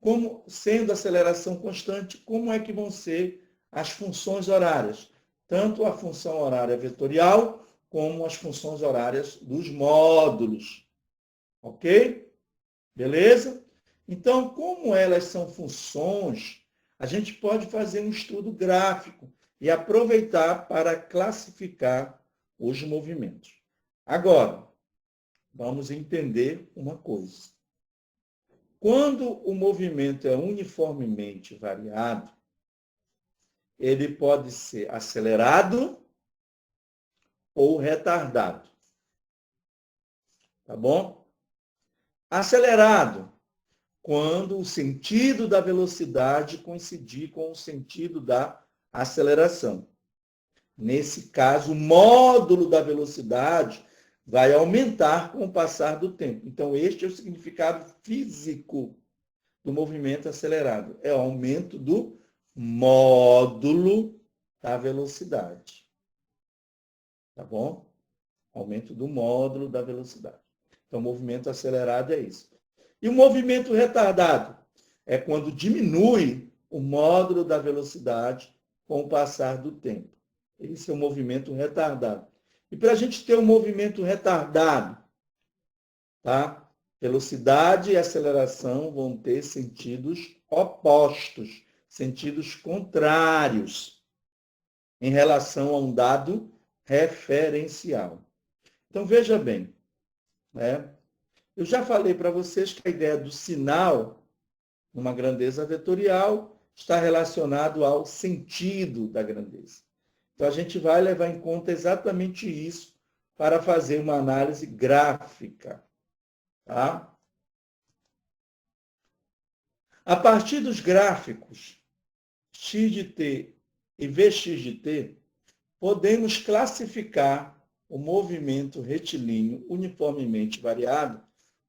Como sendo aceleração constante, como é que vão ser as funções horárias? Tanto a função horária vetorial, como as funções horárias dos módulos. Ok? Beleza? Então, como elas são funções, a gente pode fazer um estudo gráfico e aproveitar para classificar os movimentos. Agora, vamos entender uma coisa. Quando o movimento é uniformemente variado, ele pode ser acelerado ou retardado. Tá bom? Acelerado, quando o sentido da velocidade coincidir com o sentido da aceleração. Nesse caso, o módulo da velocidade vai aumentar com o passar do tempo. Então, este é o significado físico do movimento acelerado. É o aumento do módulo da velocidade. Tá bom? Aumento do módulo da velocidade. Então, o movimento acelerado é isso. E o movimento retardado é quando diminui o módulo da velocidade com o passar do tempo. Esse é o movimento retardado. E para a gente ter um movimento retardado, tá? Velocidade e aceleração vão ter sentidos opostos, sentidos contrários em relação a um dado referencial. Então, veja bem, né? Eu já falei para vocês que a ideia do sinal numa grandeza vetorial está relacionado ao sentido da grandeza. Então, a gente vai levar em conta exatamente isso para fazer uma análise gráfica. Tá? A partir dos gráficos x de t e vx de t, podemos classificar o movimento retilíneo uniformemente variado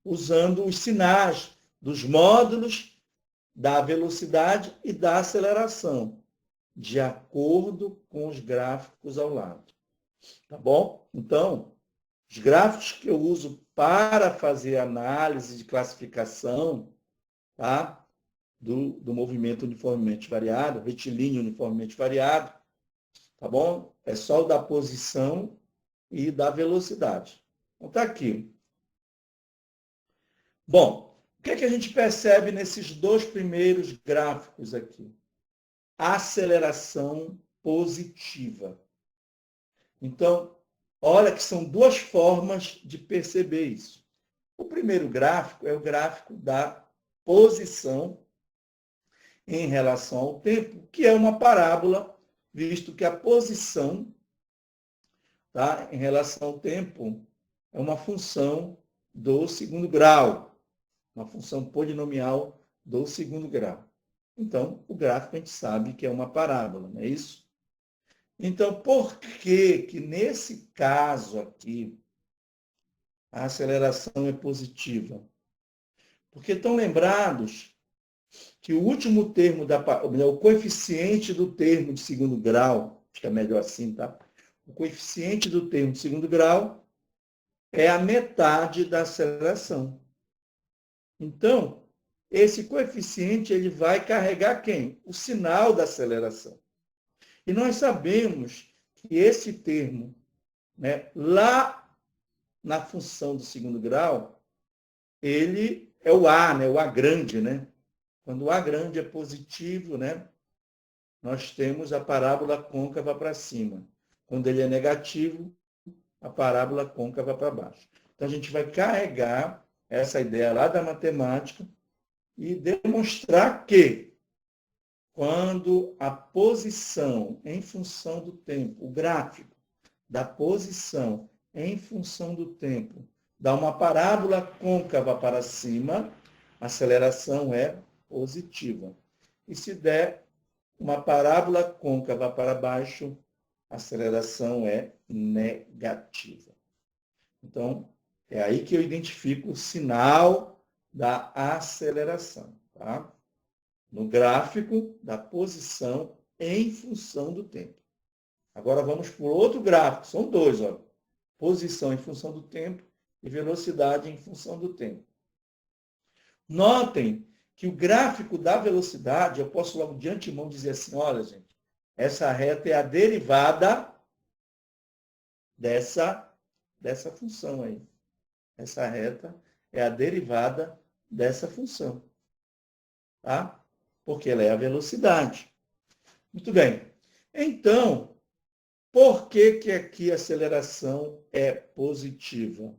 usando os sinais dos módulos da velocidade e da aceleração, de acordo com os gráficos ao lado. Tá bom? Então, os gráficos que eu uso para fazer análise de classificação, tá? Do movimento uniformemente variado, retilíneo uniformemente variado, tá bom? É só o da posição e da velocidade. Então, tá aqui. Bom, o que é que a gente percebe nesses dois primeiros gráficos aqui? Aceleração positiva. Então, olha que são duas formas de perceber isso. O primeiro gráfico é o gráfico da posição em relação ao tempo, que é uma parábola, visto que a posição, tá, em relação ao tempo é uma função do segundo grau, uma função polinomial do segundo grau. Então, o gráfico a gente sabe que é uma parábola, não é isso? Então, por que nesse caso aqui a aceleração é positiva? Porque estão lembrados que o último termo, o coeficiente do termo de segundo grau, acho que é melhor assim, tá? O coeficiente do termo de segundo grau é a metade da aceleração. Então, esse coeficiente ele vai carregar quem? O sinal da aceleração. E nós sabemos que esse termo, né, lá na função do segundo grau, ele é o A, né, o A grande, né? Quando o A grande é positivo, né, nós temos a parábola côncava para cima. Quando ele é negativo, a parábola côncava para baixo. Então, a gente vai carregar essa ideia lá da matemática e demonstrar que quando a posição em função do tempo, o gráfico da posição em função do tempo, dá uma parábola côncava para cima, a aceleração é positiva. E se der uma parábola côncava para baixo, a aceleração é negativa. Então, é aí que eu identifico o sinal da aceleração, tá? No gráfico da posição em função do tempo. Agora vamos para o outro gráfico, são dois, olha. Posição em função do tempo e velocidade em função do tempo. Notem que o gráfico da velocidade, eu posso logo de antemão dizer assim, olha, gente, essa reta é a derivada dessa função aí. Essa reta é a derivada dessa função. Tá? Porque ela é a velocidade. Muito bem. Então, por que aqui a aceleração é positiva?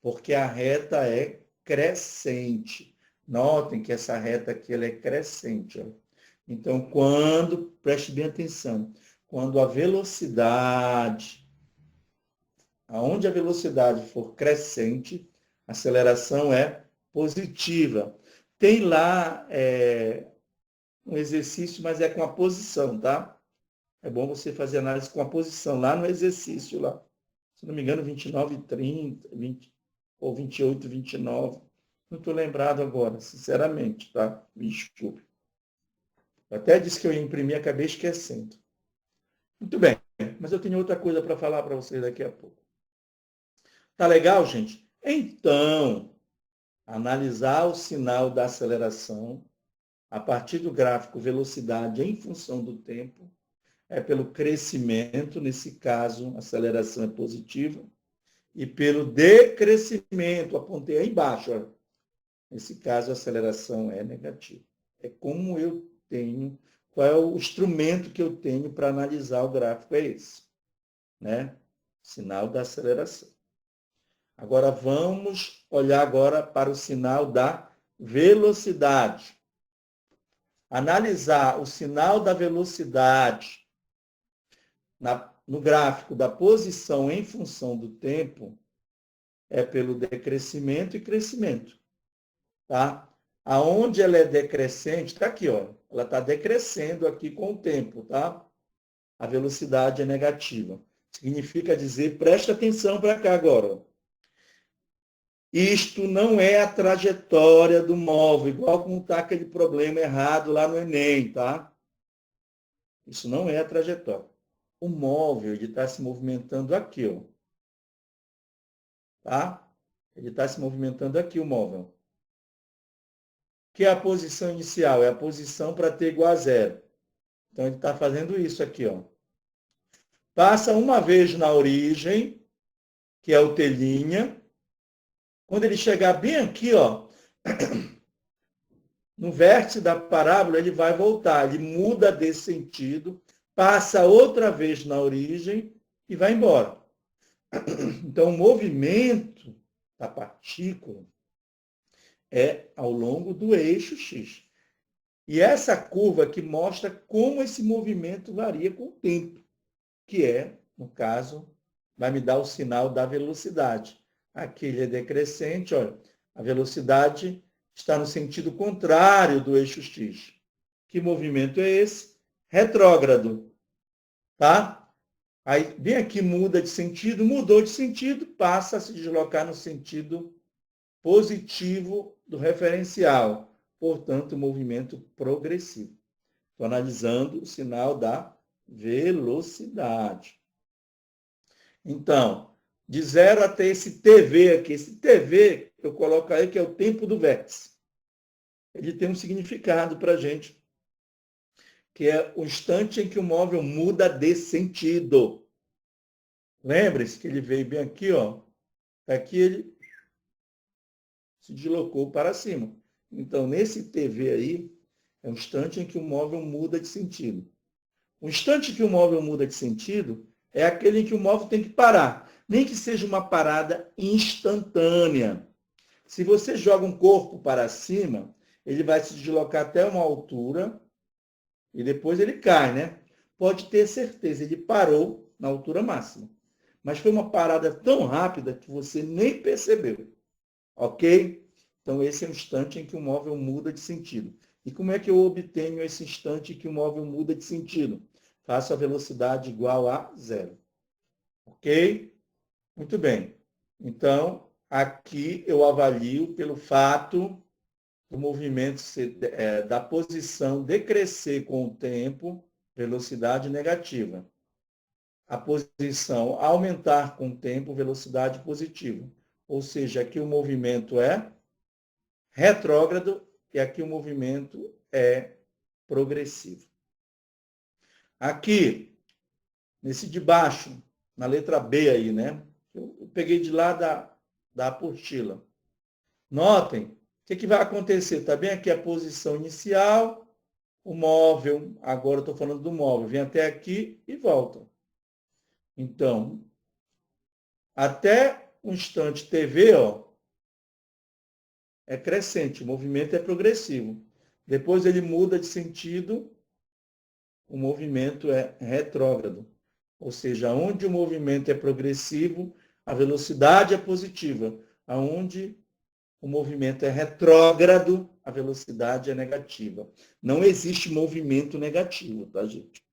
Porque a reta é crescente. Notem que essa reta aqui ela é crescente. Ó. Então, preste bem atenção, quando a velocidade, aonde a velocidade for crescente, a aceleração é positiva. Tem lá um exercício, mas é com a posição, tá? É bom você fazer análise com a posição, lá no exercício, lá. Se não me engano, 29 e 30, 20, ou 28 e 29. Não estou lembrado agora, sinceramente, tá? Me desculpe. Eu até disse que eu ia imprimir, acabei esquecendo. Muito bem, mas eu tenho outra coisa para falar para vocês daqui a pouco. Tá legal, gente? Então, analisar o sinal da aceleração a partir do gráfico velocidade em função do tempo é pelo crescimento, nesse caso, a aceleração é positiva, e pelo decrescimento, apontei aí embaixo, olha. Nesse caso, a aceleração é negativa. É como eu tenho, qual é o instrumento que eu tenho para analisar o gráfico, é esse, né? Sinal da aceleração. Agora, vamos olhar agora para o sinal da velocidade. Analisar o sinal da velocidade no gráfico da posição em função do tempo é pelo decrescimento e crescimento. Tá? Aonde ela é decrescente, está aqui, ó. Ela está decrescendo aqui com o tempo, tá? A velocidade é negativa. Significa dizer, presta atenção para cá agora. Isto não é a trajetória do móvel, igual como está aquele problema errado lá no Enem, tá? Isso não é a trajetória. O móvel está se movimentando aqui, ó. Tá? Ele está se movimentando aqui, o móvel. Que é a posição inicial? É a posição para t igual a zero. Então, ele está fazendo isso aqui, ó. Passa uma vez na origem, que é o t'. Quando ele chegar bem aqui, ó, no vértice da parábola, ele vai voltar. Ele muda de sentido, passa outra vez na origem e vai embora. Então, o movimento da partícula é ao longo do eixo X. E essa curva aqui mostra como esse movimento varia com o tempo, que é, no caso, vai me dar o sinal da velocidade. Aqui ele é decrescente, olha, a velocidade está no sentido contrário do eixo X. Que movimento é esse? Retrógrado, tá? Aí, bem aqui muda de sentido, mudou de sentido, passa a se deslocar no sentido positivo do referencial. Portanto, movimento progressivo. Estou analisando o sinal da velocidade. Então, de 0 até esse TV aqui. Esse TV, eu coloco aí que é o tempo do vértice. Ele tem um significado para a gente, que é o instante em que o móvel muda de sentido. Lembre-se que ele veio bem aqui, ó. Aqui ele se deslocou para cima. Então, nesse TV aí, é o instante em que o móvel muda de sentido. O instante que o móvel muda de sentido é aquele em que o móvel tem que parar. Nem que seja uma parada instantânea. Se você joga um corpo para cima, ele vai se deslocar até uma altura e depois ele cai, né? Pode ter certeza, ele parou na altura máxima. Mas foi uma parada tão rápida que você nem percebeu. Ok? Então, esse é o instante em que o móvel muda de sentido. E como é que eu obtenho esse instante que o móvel muda de sentido? Faço a velocidade igual a zero. Ok? Muito bem. Então, aqui eu avalio pelo fato do movimento da posição decrescer com o tempo, velocidade negativa. A posição aumentar com o tempo, velocidade positiva. Ou seja, aqui o movimento é retrógrado e aqui o movimento é progressivo. Aqui, nesse de baixo, na letra B aí, né? Eu peguei de lá da apostila. Notem, o que vai acontecer? Está bem aqui a posição inicial, o móvel, agora eu estou falando do móvel, vem até aqui e volta. Então, até o instante TV, ó, é crescente, o movimento é progressivo. Depois ele muda de sentido, o movimento é retrógrado. Ou seja, onde o movimento é progressivo, a velocidade é positiva. Aonde o movimento é retrógrado, a velocidade é negativa. Não existe movimento negativo, tá, gente?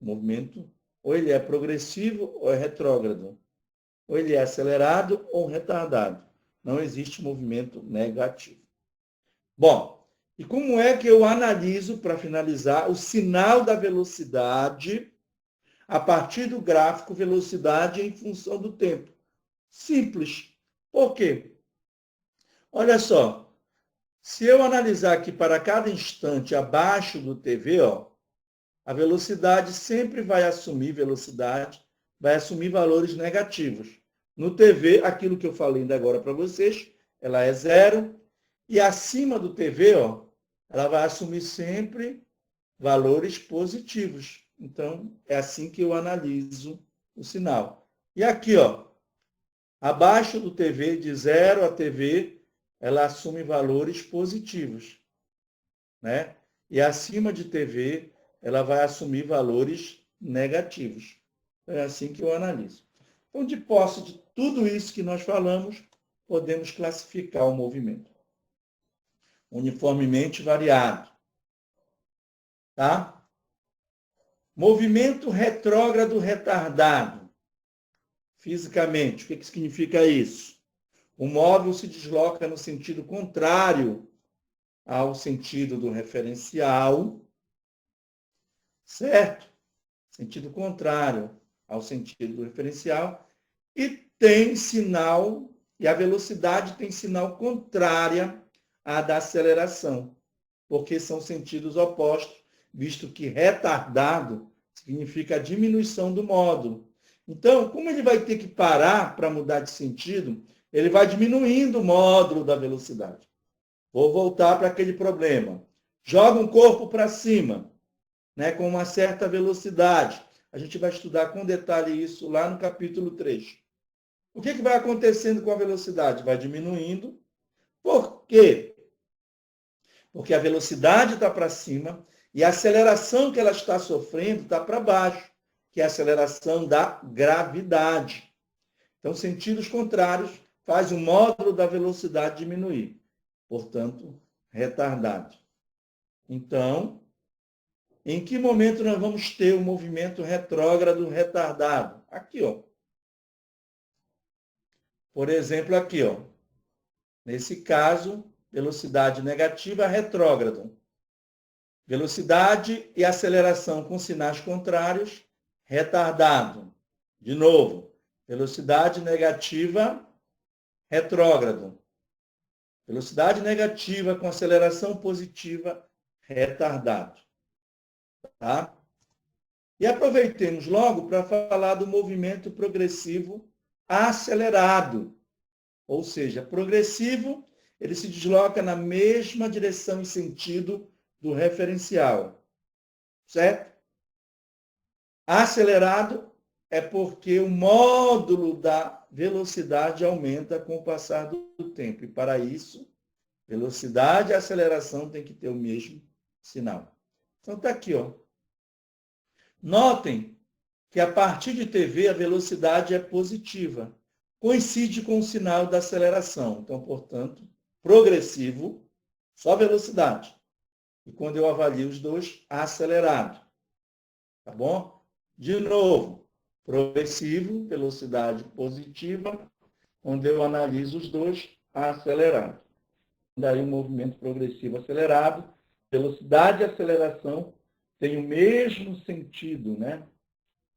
O movimento, ou ele é progressivo ou é retrógrado. Ou ele é acelerado ou retardado. Não existe movimento negativo. Bom, e como é que eu analiso, para finalizar, o sinal da velocidade a partir do gráfico velocidade em função do tempo? Simples. Por quê? Olha só, se eu analisar aqui para cada instante abaixo do TV, ó, a velocidade sempre vai assumir valores negativos. No TV, aquilo que eu falei ainda agora para vocês, ela é zero. E acima do TV, ó, ela vai assumir sempre valores positivos. Então, é assim que eu analiso o sinal. E aqui, ó, abaixo do TV, de 0 a TV, ela assume valores positivos, né? E acima de TV, ela vai assumir valores negativos. É assim que eu analiso. Então, de posse de tudo isso que nós falamos, podemos classificar o movimento. Uniformemente variado. Tá? Movimento retrógrado retardado. Fisicamente, o que significa isso? O móvel se desloca no sentido contrário ao sentido do referencial, certo? Sentido contrário ao sentido do referencial, e tem sinal, e a velocidade tem sinal contrária à da aceleração, porque são sentidos opostos, visto que retardado significa a diminuição do módulo. Então, como ele vai ter que parar para mudar de sentido, ele vai diminuindo o módulo da velocidade. Vou voltar para aquele problema. Joga um corpo para cima, né, com uma certa velocidade. A gente vai estudar com detalhe isso lá no capítulo 3. O que vai acontecendo com a velocidade? Vai diminuindo. Por quê? Porque a velocidade está para cima e a aceleração que ela está sofrendo está para baixo, que é a aceleração da gravidade. Então, sentidos contrários faz o módulo da velocidade diminuir. Portanto, retardado. Então, em que momento nós vamos ter o movimento retrógrado retardado? Aqui, ó. Por exemplo, aqui, ó. Nesse caso, velocidade negativa retrógrado. Velocidade e aceleração com sinais contrários, retardado. De novo, velocidade negativa, retrógrado. Velocidade negativa com aceleração positiva, retardado. Tá? E aproveitemos logo para falar do movimento progressivo acelerado. Ou seja, progressivo, ele se desloca na mesma direção e sentido do referencial. Certo? Acelerado é porque o módulo da velocidade aumenta com o passar do tempo. E para isso, velocidade e aceleração tem que ter o mesmo sinal. Então está aqui, ó. Notem que a partir de TV a velocidade é positiva. Coincide com o sinal da aceleração. Então, portanto, progressivo, só velocidade. E quando eu avalio os dois, acelerado. Tá bom? De novo, progressivo, velocidade positiva, quando eu analiso os dois, acelerado. Daí o movimento progressivo acelerado, velocidade e aceleração têm o mesmo sentido, né,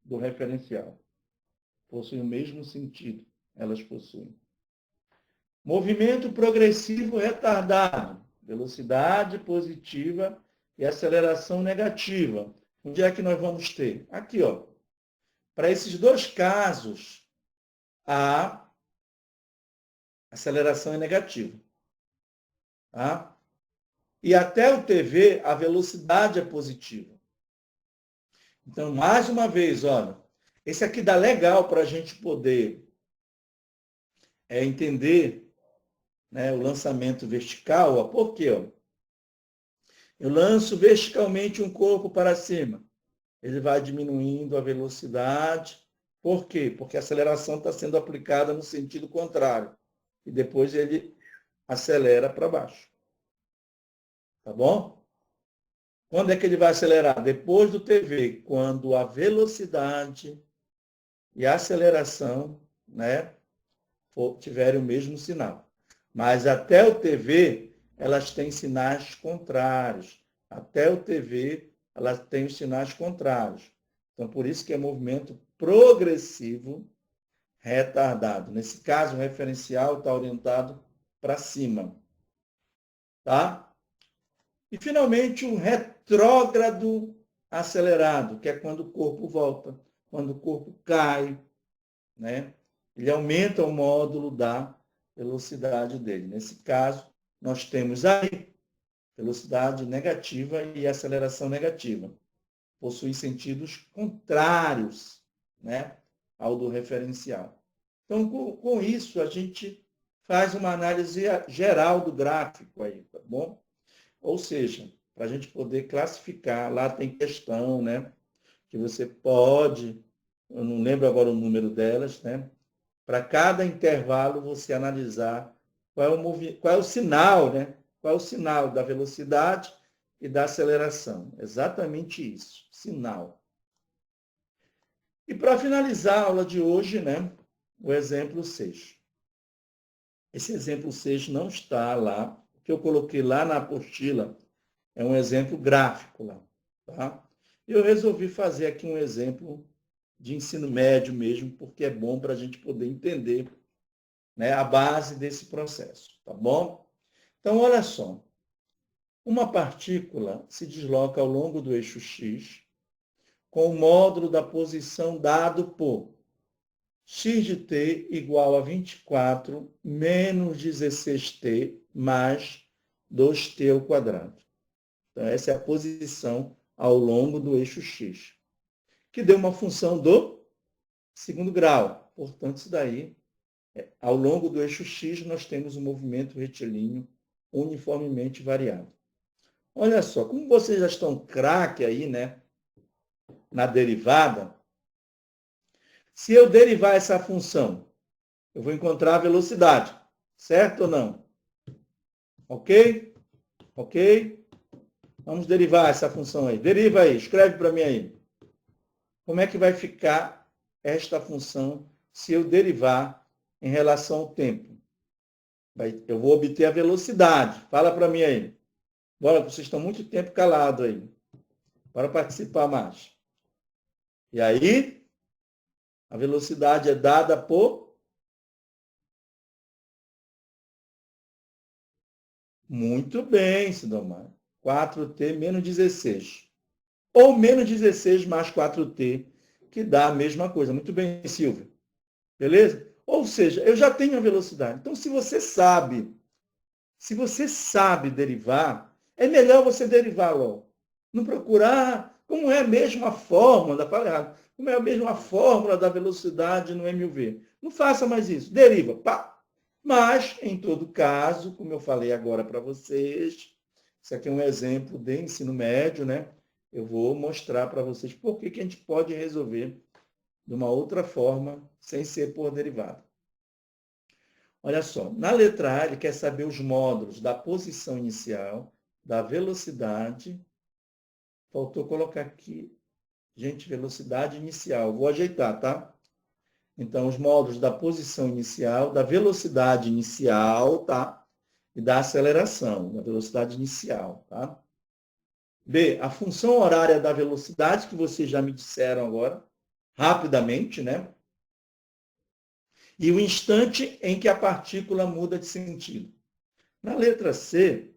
do referencial. Possuem o mesmo sentido, elas possuem. Movimento progressivo retardado, velocidade positiva e aceleração negativa. Onde é que nós vamos ter? Aqui, ó. Para esses dois casos, a aceleração é negativa. Tá? E até o TV, a velocidade é positiva. Então, mais uma vez, olha, esse aqui dá legal para a gente poder entender, né, o lançamento vertical. Ó. Por quê? Ó? Eu lanço verticalmente um corpo para cima. Ele vai diminuindo a velocidade. Por quê? Porque a aceleração está sendo aplicada no sentido contrário. E depois ele acelera para baixo. Tá bom? Quando é que ele vai acelerar? Depois do TV, quando a velocidade e a aceleração, né, tiverem o mesmo sinal. Mas até o TV, elas têm sinais contrários. Até o TV, elas têm os sinais contrários. Então, por isso que é movimento progressivo retardado. Nesse caso, o referencial está orientado para cima. Tá? E, finalmente, o retrógrado acelerado, que é quando o corpo volta, quando o corpo cai, né? Ele aumenta o módulo da velocidade dele. Nesse caso, nós temos aí velocidade negativa e aceleração negativa. Possuem sentidos contrários, né, ao do referencial. Então, com isso, a gente faz uma análise geral do gráfico aí, tá bom? Ou seja, para a gente poder classificar, lá tem questão, né, que você pode, eu não lembro agora o número delas, né, para cada intervalo você analisar qual é o sinal, né? Qual é o sinal da velocidade e da aceleração. Exatamente isso, sinal. E para finalizar a aula de hoje, né, o exemplo 6. Esse exemplo 6 não está lá, o que eu coloquei lá na apostila é um exemplo gráfico lá, tá? Eu resolvi fazer aqui um exemplo de ensino médio mesmo, porque é bom para a gente poder entender, né, a base desse processo, tá bom? Então, olha só. Uma partícula se desloca ao longo do eixo x com o módulo da posição dado por x de t igual a 24 menos 16t mais 2t ao quadrado. Então, essa é a posição ao longo do eixo x, que deu uma função do segundo grau. Portanto, isso daí, ao longo do eixo x, nós temos um movimento retilíneo uniformemente variado. Olha só, como vocês já estão craque aí, né, na derivada, se eu derivar essa função, eu vou encontrar a velocidade, certo ou não? Ok? Ok? Vamos derivar essa função aí. Deriva aí, escreve para mim aí. Como é que vai ficar esta função se eu derivar em relação ao tempo? Eu vou obter a velocidade. Fala para mim aí. Bora, vocês estão muito tempo calados aí. Bora participar mais. E aí, a velocidade é dada por... Muito bem, Sidomar. 4t menos 16. Ou menos 16 mais 4t, que dá a mesma coisa. Muito bem, Silvia. Beleza? Ou seja, eu já tenho a velocidade. Então, se você sabe derivar, é melhor você derivar logo. Não procurar como é a mesma fórmula, fala errado, como é a mesma fórmula da velocidade no MUV. Não faça mais isso. Deriva. Pá. Mas, em todo caso, como eu falei agora para vocês, isso aqui é um exemplo de ensino médio, né? Eu vou mostrar para vocês por que a gente pode resolver de uma outra forma, sem ser por derivada. Olha só, na letra A, ele quer saber os módulos da posição inicial, da velocidade. Faltou colocar aqui, gente, velocidade inicial. Vou ajeitar, tá? Então, os módulos da posição inicial, da velocidade inicial, tá? E da aceleração, da velocidade inicial, tá? B, a função horária da velocidade, que vocês já me disseram agora, rapidamente, né? E o instante em que a partícula muda de sentido. Na letra C,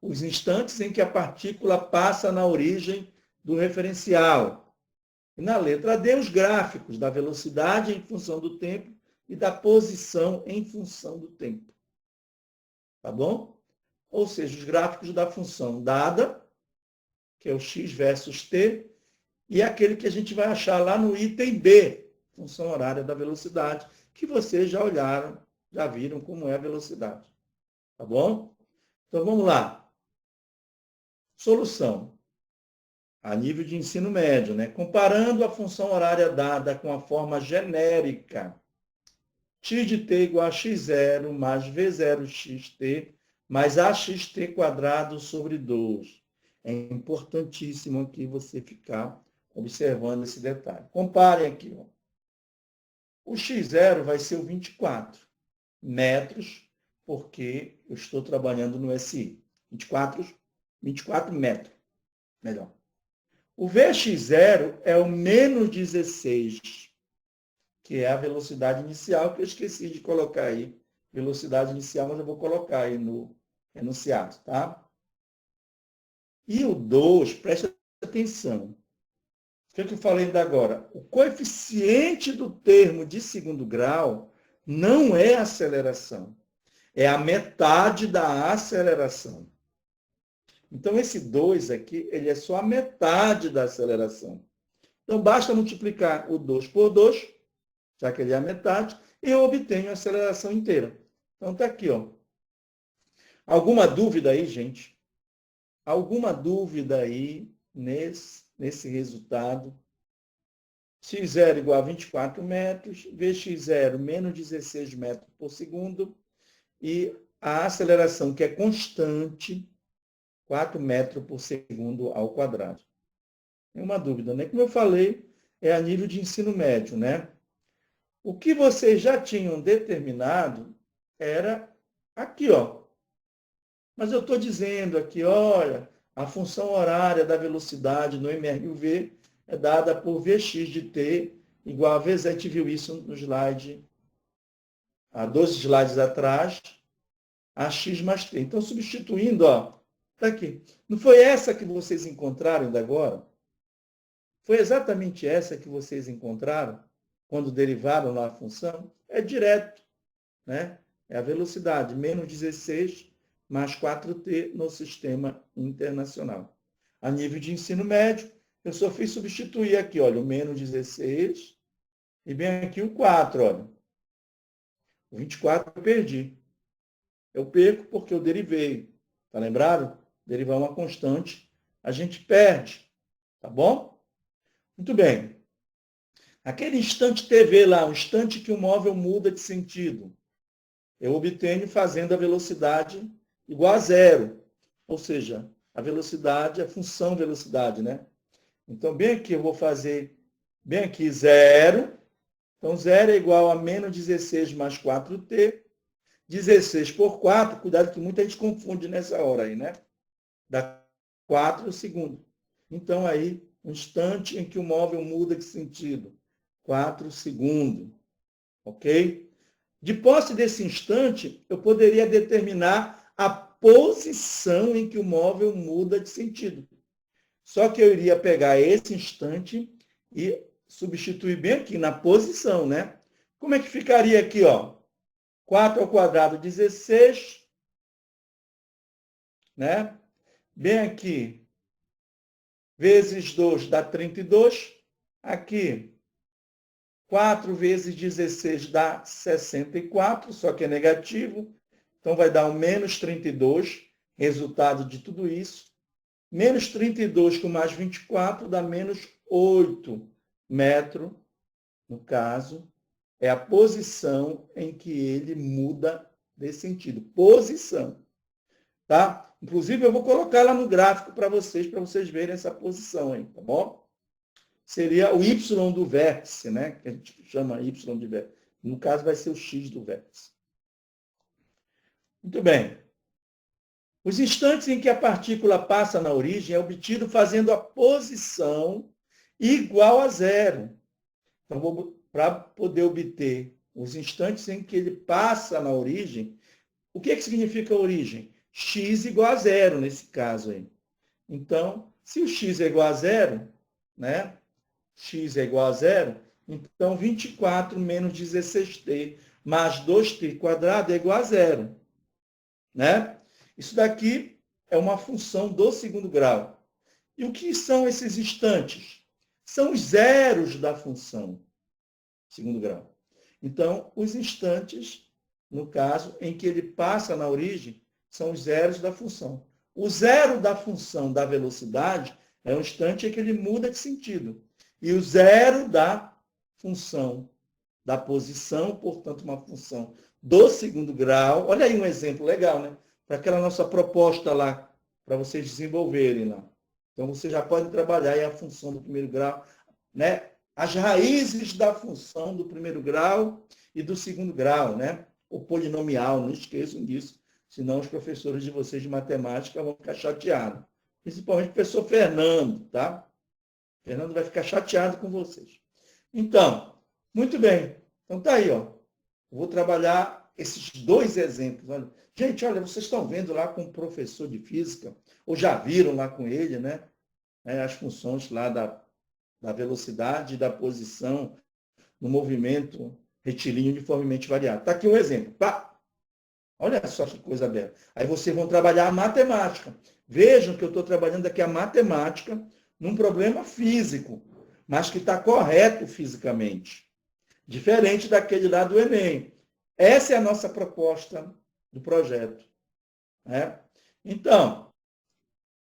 os instantes em que a partícula passa na origem do referencial. E na letra D, os gráficos da velocidade em função do tempo e da posição em função do tempo. Tá bom? Ou seja, os gráficos da função dada, que é o x versus t, e aquele que a gente vai achar lá no item B, função horária da velocidade, que vocês já olharam, já viram como é a velocidade. Tá bom? Então, vamos lá. Solução. A nível de ensino médio, né? Comparando a função horária dada com a forma genérica, x de t igual a x0 mais v0xt mais axt quadrado sobre 2. É importantíssimo aqui você ficar observando esse detalhe. Comparem aqui. Ó. O x0 vai ser o 24 metros, porque eu estou trabalhando no SI. 24 metros. Melhor. O Vx0 é o menos 16, que é a velocidade inicial, que eu esqueci de colocar aí. Velocidade inicial, mas eu vou colocar aí no enunciado, tá? E o 2, presta atenção. O que eu falei ainda agora? O coeficiente do termo de segundo grau não é aceleração. É a metade da aceleração. Então, esse 2 aqui, ele é só a metade da aceleração. Então, basta multiplicar o 2 por 2, já que ele é a metade, e eu obtenho a aceleração inteira. Então, está aqui. Ó. Alguma dúvida aí, gente? Alguma dúvida aí nesse resultado? x0 igual a 24 metros, vx0 menos 16 metros por segundo, e a aceleração, que é constante, 4 metros por segundo ao quadrado. Nenhuma dúvida, né? Como eu falei, é a nível de ensino médio, né? O que vocês já tinham determinado era aqui, ó. Mas eu estou dizendo aqui, olha, a função horária da velocidade no MRUV é dada por Vx de t igual a V0. A gente viu isso no slide, há 12 slides atrás, a x mais t. Então, substituindo, ó, está aqui. Não foi essa que vocês encontraram ainda agora? Foi exatamente essa que vocês encontraram quando derivaram lá a função? É direto, né? É a velocidade, menos 16 mais 4t no sistema internacional. A nível de ensino médio, eu só fiz substituir aqui, olha, o menos 16 e bem aqui o 4, olha. O 24 eu perdi. Eu perco porque eu derivei. Tá lembrado? Derivar uma constante, a gente perde. Tá bom? Muito bem. Aquele instante TV lá, o instante que o móvel muda de sentido, eu obtenho fazendo a velocidade igual a zero. Ou seja, a velocidade, a função velocidade, né? Então, bem aqui eu vou fazer, bem aqui, zero. Então, zero é igual a menos 16 mais 4t. 16 por 4, cuidado que muita gente confunde nessa hora aí, né? Dá 4 segundos. Então, aí, um instante em que o móvel muda de sentido. 4 segundos. Ok? De posse desse instante, eu poderia determinar a posição em que o móvel muda de sentido. Só que eu iria pegar esse instante e substituir bem aqui na posição, né? Como é que ficaria aqui, ó? 4 ao quadrado, 16, né? Bem aqui, vezes 2 dá 32. Aqui, 4 vezes 16 dá 64, só que é negativo. Então, vai dar um menos 32, resultado de tudo isso. Menos 32 com mais 24 dá menos 8 metros, no caso. É a posição em que ele muda de sentido. Posição. Tá? Inclusive, eu vou colocar lá no gráfico para vocês verem essa posição aí, tá bom? Seria o y do vértice, né? Que a gente chama y de vértice. No caso, vai ser o x do vértice. Muito bem. Os instantes em que a partícula passa na origem é obtido fazendo a posição igual a zero. Então, para poder obter os instantes em que ele passa na origem, o que significa a origem? X igual a zero, nesse caso aí. Então, se o x é igual a zero, né? X é igual a zero, então 24 menos 16t mais 2t quadrado é igual a zero. Né? Isso daqui é uma função do segundo grau. E o que são esses instantes? São os zeros da função segundo grau. Então, os instantes, no caso, em que ele passa na origem, são os zeros da função. O zero da função da velocidade é um instante em que ele muda de sentido. E o zero da função da posição, portanto, uma função do segundo grau. Olha aí um exemplo legal, né? Para aquela nossa proposta lá, para vocês desenvolverem lá. Então, você já pode trabalhar aí a função do primeiro grau, né? As raízes da função do primeiro grau e do segundo grau, né? O polinomial, não esqueçam disso, senão os professores de vocês de matemática vão ficar chateados. Principalmente o professor Fernando, tá? Fernando vai ficar chateado com vocês. Então, muito bem. Então tá aí, ó. Eu vou trabalhar esses dois exemplos. Olha. Gente, olha, vocês estão vendo lá com o professor de física, ou já viram lá com ele, né? As funções lá da velocidade e da posição no movimento retilíneo uniformemente variado. Está aqui um exemplo. Pá! Olha só que coisa bela. Aí vocês vão trabalhar a matemática. Vejam que eu estou trabalhando aqui a matemática num problema físico, mas que está correto fisicamente. Diferente daquele lá do Enem. Essa é a nossa proposta do projeto. Né? Então,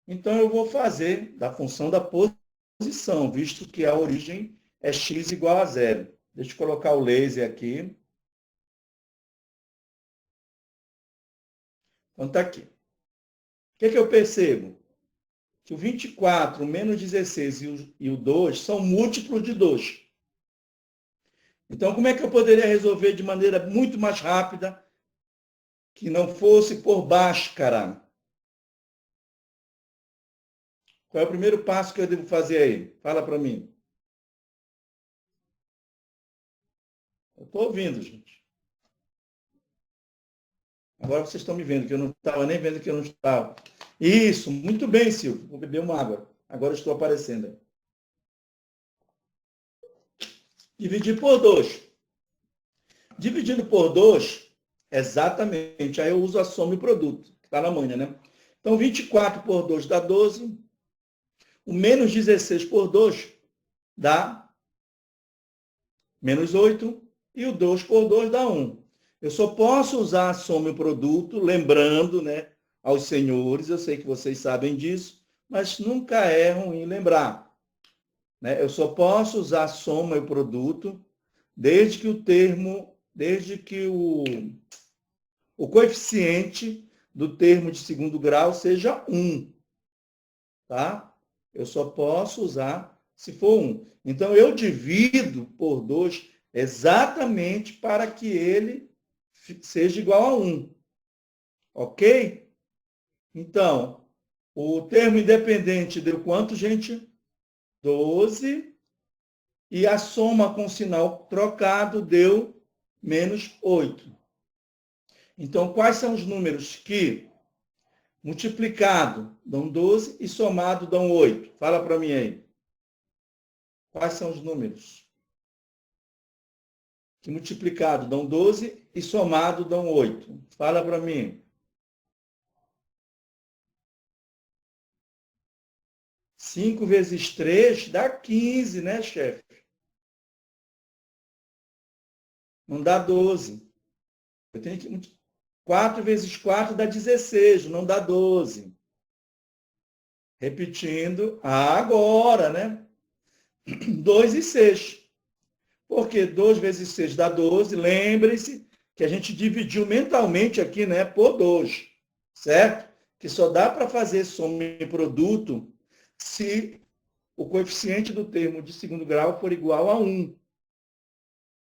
eu vou fazer da função da posição, visto que a origem é x igual a zero. Deixa eu colocar o laser aqui. Então, está aqui. O que eu percebo? Que o 24 menos 16 e o 2 são múltiplos de 2. Então, como é que eu poderia resolver de maneira muito mais rápida que não fosse por Bhaskara? Qual é o primeiro passo que eu devo fazer aí? Fala para mim. Eu estou ouvindo, gente. Agora vocês estão me vendo, que eu não estava nem vendo que eu não estava. Isso, muito bem, Silvio. Vou beber uma água. Agora eu estou aparecendo. Dividir por 2. Dividindo por 2, exatamente. Aí eu uso a soma e o produto, que está na manha, né? Então, 24 por 2 dá 12. O menos 16 por 2 dá menos 8. E o 2 por 2 dá 1. Eu só posso usar a soma e o produto, lembrando, né, aos senhores, eu sei que vocês sabem disso, mas nunca é ruim lembrar. Né? Eu só posso usar a soma e o produto desde que o coeficiente do termo de segundo grau seja 1. Tá? Eu só posso usar se for 1. Então, eu divido por 2 exatamente para que ele seja igual a 1. Ok? Então, o termo independente deu quanto, gente? 12. E a soma com sinal trocado deu menos 8. Então, quais são os números que multiplicado dão 12 e somado dão 8? Fala para mim aí. Quais são os números que multiplicado dão 12 e somado dão 8? Fala para mim. 5 vezes 3 dá 15, né, chefe? Não dá 12. Eu tenho que 4 vezes 4 dá 16, não dá 12. Repetindo, agora, né? 2 e 6. Porque 2 vezes 6 dá 12. Lembrem-se que a gente dividiu mentalmente aqui, né, por 2. Certo? que só dá para fazer soma e produto se o coeficiente do termo de segundo grau for igual a 1.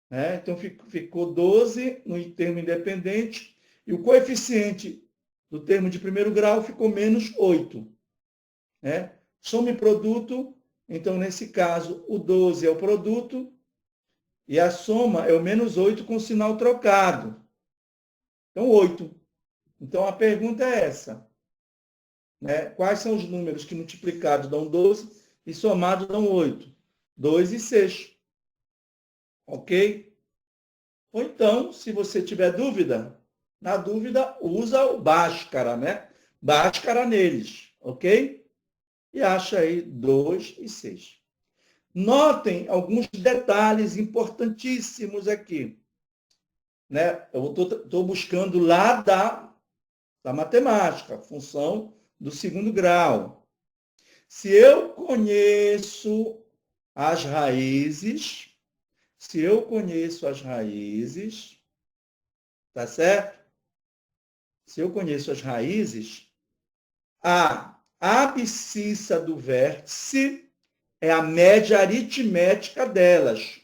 Né? Então, ficou 12 no termo independente e o coeficiente do termo de primeiro grau ficou menos 8. Né? Soma e produto, então, nesse caso, o 12 é o produto e a soma é o menos 8 com sinal trocado. Então, 8. Então, a pergunta é essa. Né? Quais são os números que multiplicados dão 12 e somados dão 8? 2 e 6. Ok? Ou então, se você tiver dúvida, na dúvida, usa o Bhaskara, né? Bhaskara neles, ok? E acha aí 2 e 6. Notem alguns detalhes importantíssimos aqui. Né? Eu estou buscando lá da matemática, função do segundo grau. Se eu conheço as raízes, tá certo? Se eu conheço as raízes, a abscissa do vértice é a média aritmética delas.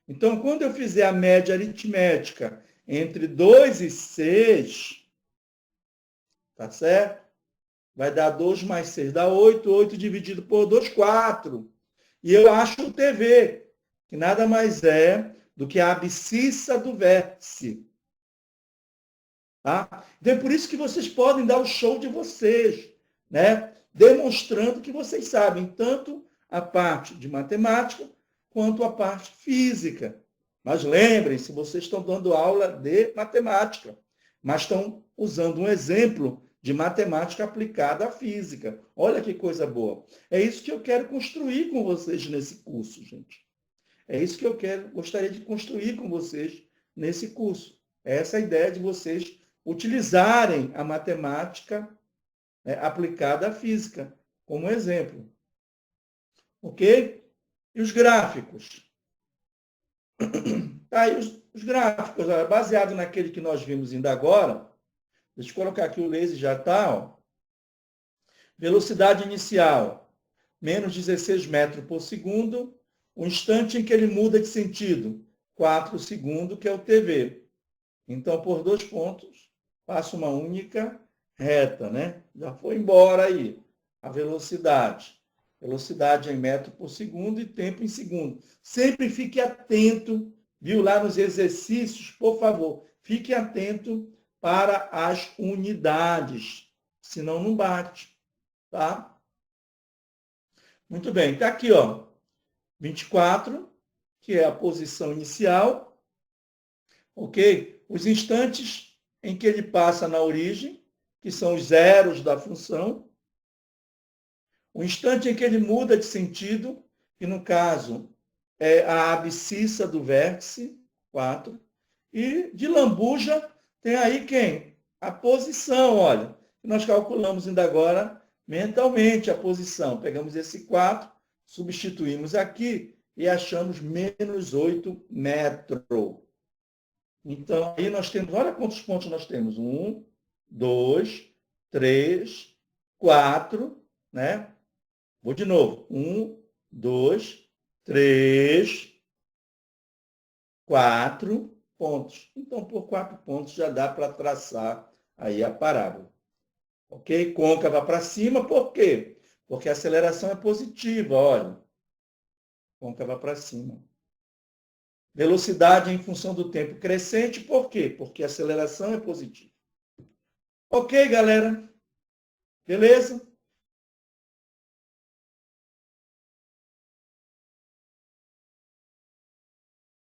Então, quando eu fizer a média aritmética entre 2 e 6, tá certo? Vai dar 2 mais 6 dá 8, 8 dividido por 2, 4. E eu acho o TV, que nada mais é do que a abscissa do vértice. Tá? Então, é por isso que vocês podem dar o show de vocês, né? Demonstrando que vocês sabem tanto a parte de matemática quanto a parte física. Mas lembrem-se, vocês estão dando aula de matemática, mas estão usando um exemplo de matemática aplicada à física. Olha que coisa boa. É isso que eu quero construir com vocês nesse curso, gente. É isso que eu gostaria de construir com vocês nesse curso. É essa a ideia de vocês utilizarem a matemática aplicada à física como exemplo. Ok? E os gráficos? Tá aí os gráficos, baseado naquele que nós vimos ainda agora. Deixa eu colocar aqui o laser, já está. Velocidade inicial, menos 16 metros por segundo. O instante em que ele muda de sentido, 4 segundos, que é o TV. Então, por 2 pontos, passa uma única reta, né? Já foi embora aí a velocidade. Velocidade em metro por segundo e tempo em segundo. Sempre fique atento, viu? Lá nos exercícios, por favor, fique atento para as unidades, senão não bate, tá? Muito bem, está aqui, ó, 24, que é a posição inicial, ok? Os instantes em que ele passa na origem, que são os zeros da função. O instante em que ele muda de sentido, que no caso é a abscissa do vértice, 4. E de lambuja tem aí quem? A posição, olha. Nós calculamos ainda agora mentalmente a posição. Pegamos esse 4, substituímos aqui e achamos menos 8 metros. Então, aí nós temos, olha quantos pontos nós temos. 1, 2, 3, 4, né? Vou de novo. 1, 2, 3, 4 pontos. Então, por 4 pontos já dá para traçar aí a parábola. Ok? Côncava para cima, por quê? Porque a aceleração é positiva, olha. Côncava para cima. Velocidade em função do tempo crescente, por quê? Porque a aceleração é positiva. Ok, galera? Beleza?